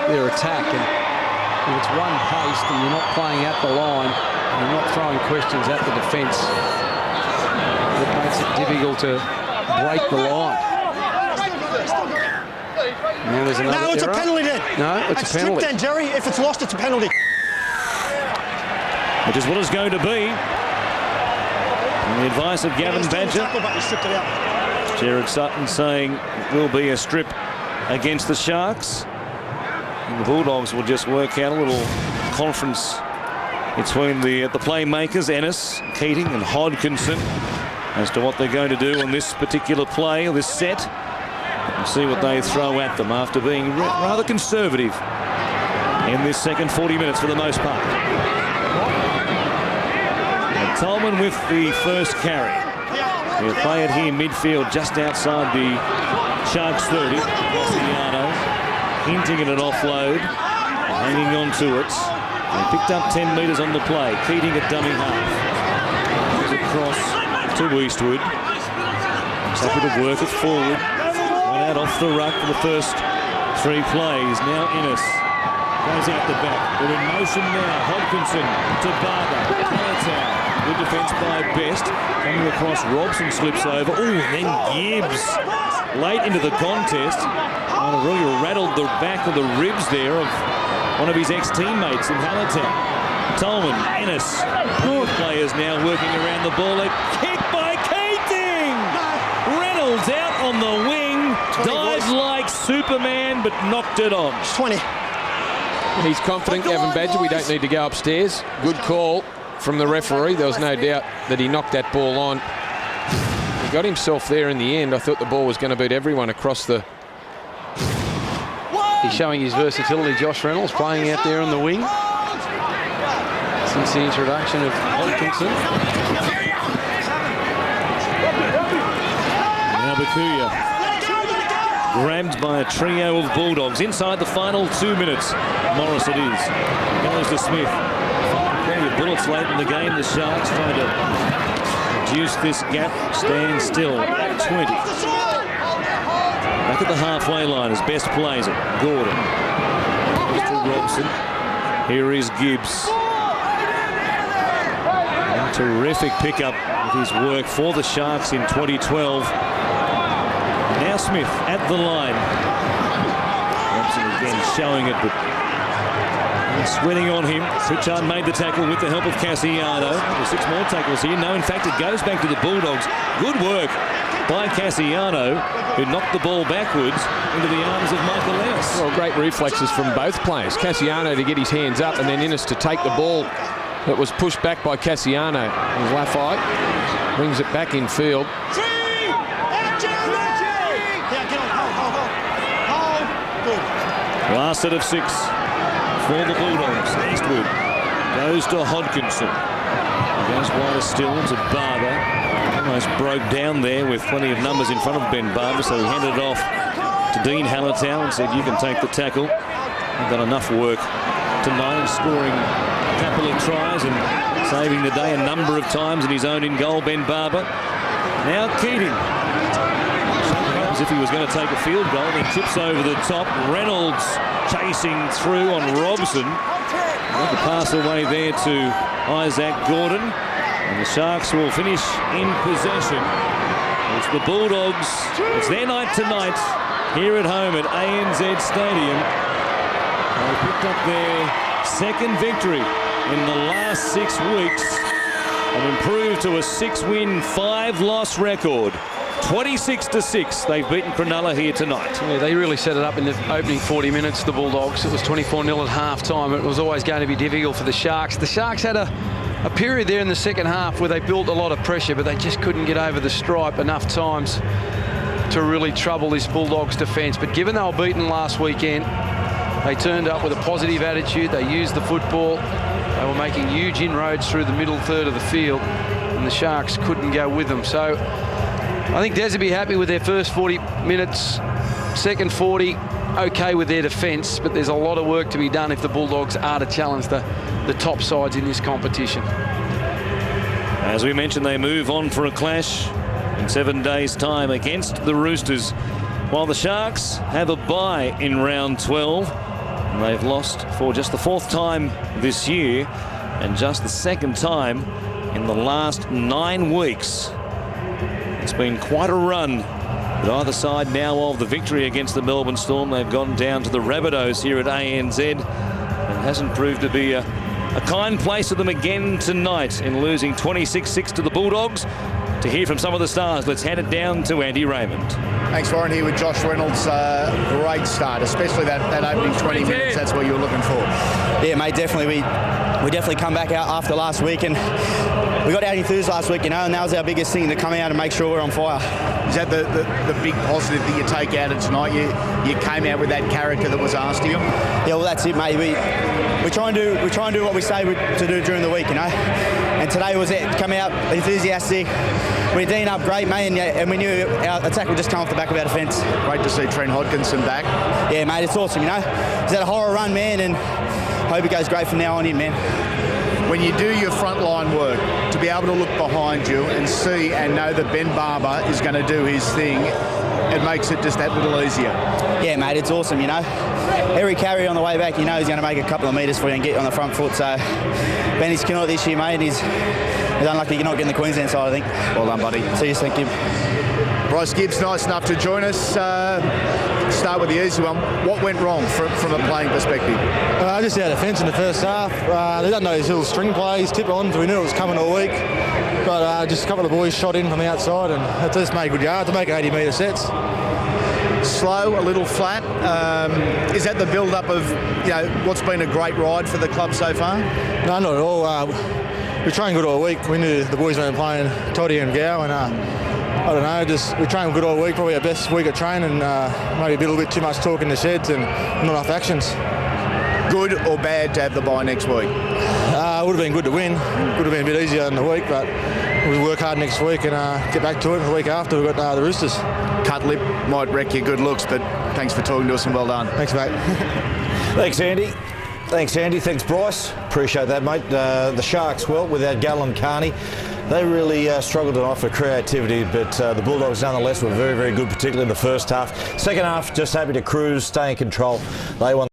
their attack. And if it's one-paced and you're not playing at the line and you're not throwing questions at the defence, it makes it difficult to break the line. Now there's another it's error. A penalty then. No, it's a penalty. Stripped then, Jerry. If it's lost, it's a penalty. Which is what it's going to be. And the advice of Gavin Badger. But he stripped it out. Jared Sutton saying it will be a strip against the Sharks. And the Bulldogs will just work out a little conference between the playmakers, Ennis, Keating and Hodkinson, as to what they're going to do on this particular play, or this set. And see what they throw at them after being rather conservative in this second 40 minutes for the most part. And Tolman with the first carry. He'll play it here midfield just outside the Sharks 30. Cassiano hinting at an offload, hanging on to it. He picked up 10 metres on the play. Keating at dummy half. Goes across to Eastwood. He's happy to work it forward. One out off the ruck for the first 3 plays. Now Ennis goes out the back. They're in motion now. Hodkinson to Barber. Hallertau. Good defence by Best. Coming across, Robson slips over. Oh, then Gibbs late into the contest. Oh, really rattled the back of the ribs there of one of his ex-teammates in Hallertau. Tolman, Ennis, both players now working around the ball. A kick by Keating! Reynolds out on the wing, dived like Superman, but knocked it on. 20. He's confident, Gavin Badger. We don't need to go upstairs. Good call from the referee. There was no doubt that he knocked that ball on. He got himself there in the end. I thought the ball was going to beat everyone across the... He's showing his versatility, Josh Reynolds, playing out there on the wing since the introduction of Hodkinson. Now Bakuya grabbed by a trio of Bulldogs inside the final 2 minutes. Morris it is. Goes to Smith. Plenty of bullets late in the game. The Sharks trying to reduce this gap. Stand still. 20. Back at the halfway line as Best plays it. Gordon. Goes to Robson. Here is Gibbs. A terrific pickup with his work for the Sharks in 2012. Now Smith at the line. Robson again showing it, but sweating on him. Pritchard made the tackle with the help of Cassiano. There's 6 more tackles here. No, in fact, it goes back to the Bulldogs. Good work by Cassiano, who knocked the ball backwards into the arms of Michael Ennis. Well, great reflexes from both players. Cassiano to get his hands up and then Ennis to take the ball That was pushed back by Cassiano. As Lafayette brings it back in field. Last set of 6 for the Bulldogs. Eastwood goes to Hodkinson. He goes wider still to Barber. Almost broke down there with plenty of numbers in front of Ben Barber, so he handed it off to Dean Hallertau and said, you can take the tackle. I've done enough work tonight, scoring a couple of tries and saving the day a number of times in his own in goal, Ben Barber. Now Keating. As if he was going to take a field goal, he tips over the top. Reynolds chasing through on Robson. Got the pass away there to Isaac Gordon. And the Sharks will finish in possession. It's the Bulldogs. It's their night tonight here at home at ANZ Stadium. They picked up their second victory in the last 6 weeks and improved to a 6-win, 5-loss record. 26-6, they've beaten Cronulla here tonight. Yeah, they really set it up in the opening 40 minutes, the Bulldogs. It was 24-0 at half-time. It was always going to be difficult for the Sharks. The Sharks had a period there in the second half where they built a lot of pressure, but they just couldn't get over the stripe enough times to really trouble this Bulldogs defence. But given they were beaten last weekend, they turned up with a positive attitude. They used the football. They were making huge inroads through the middle third of the field, and the Sharks couldn't go with them. So I think Des will be happy with their first 40 minutes, second 40, okay with their defence, but there's a lot of work to be done if the Bulldogs are to challenge the top sides in this competition. As we mentioned, they move on for a clash in 7 days' time against the Roosters, while the Sharks have a bye in round 12. And they've lost for just the 4th time this year and just the 2nd time in the last 9 weeks. It's been quite a run, but either side now of the victory against the Melbourne Storm. They've gone down to the Rabbitohs here at ANZ. It hasn't proved to be a kind place for them again tonight in losing 26-6 to the Bulldogs. To hear from some of the stars, let's hand it down to Andy Raymond. Thanks, Warren. Here with Josh Reynolds. Great start, especially that opening 20 minutes. That's what you were looking for. Yeah, mate, definitely. We definitely come back out after last week, and we got out enthused last week, and that was our biggest thing, to come out and make sure we're on fire. Is that the big positive that you take out of tonight? You came out with that character that was asked of you? Yeah, well, that's it, mate. We try and do what we say to do during the week, And today was it. Come out enthusiastic. We Dean up great, mate, and we knew our attack would just come off the back of our defence. Great to see Trent Hodkinson back. Yeah, mate, it's awesome, He's had a horror run, man, and hope it goes great from now on in, man. When you do your frontline work, to be able to look behind you and see and know that Ben Barber is going to do his thing, it makes it just that little easier. Yeah, mate, it's awesome, Every carry on the way back, he's going to make a couple of metres for you and get on the front foot. So Benny's killing it this year, mate. He's unlucky you're not getting the Queensland side, I think. Well done, buddy. See you, thank you. Bryce Gibbs, nice enough to join us. Start with the easy one. What went wrong from a playing perspective? Just our defence in the first half. They don't know these little string plays, tip-ons. We knew it was coming all week. But just a couple of boys shot in from the outside, and it just made good yards to make 80-metre sets. Slow, a little flat. Is that the build-up of what's been a great ride for the club so far? No, not at all. We trained good all week. We knew the boys weren't playing Toddy and Gow, and I don't know, we trained good all week, probably our best week of training, maybe a little bit too much talk in the sheds and not enough actions. Good or bad to have the bye next week? It would have been good to win. Would have been a bit easier in the week, but we'll work hard next week and get back to it. The week after, we've got the Roosters. Cut lip might wreck your good looks, but thanks for talking to us and well done. Thanks, mate. Thanks, Andy. Thanks, Andy. Thanks, Bryce. Appreciate that, mate. The Sharks, well, without Gallen Carney, they really struggled tonight for creativity, but the Bulldogs nonetheless were very, very good, particularly in the first half. Second half, just happy to cruise, stay in control. They won.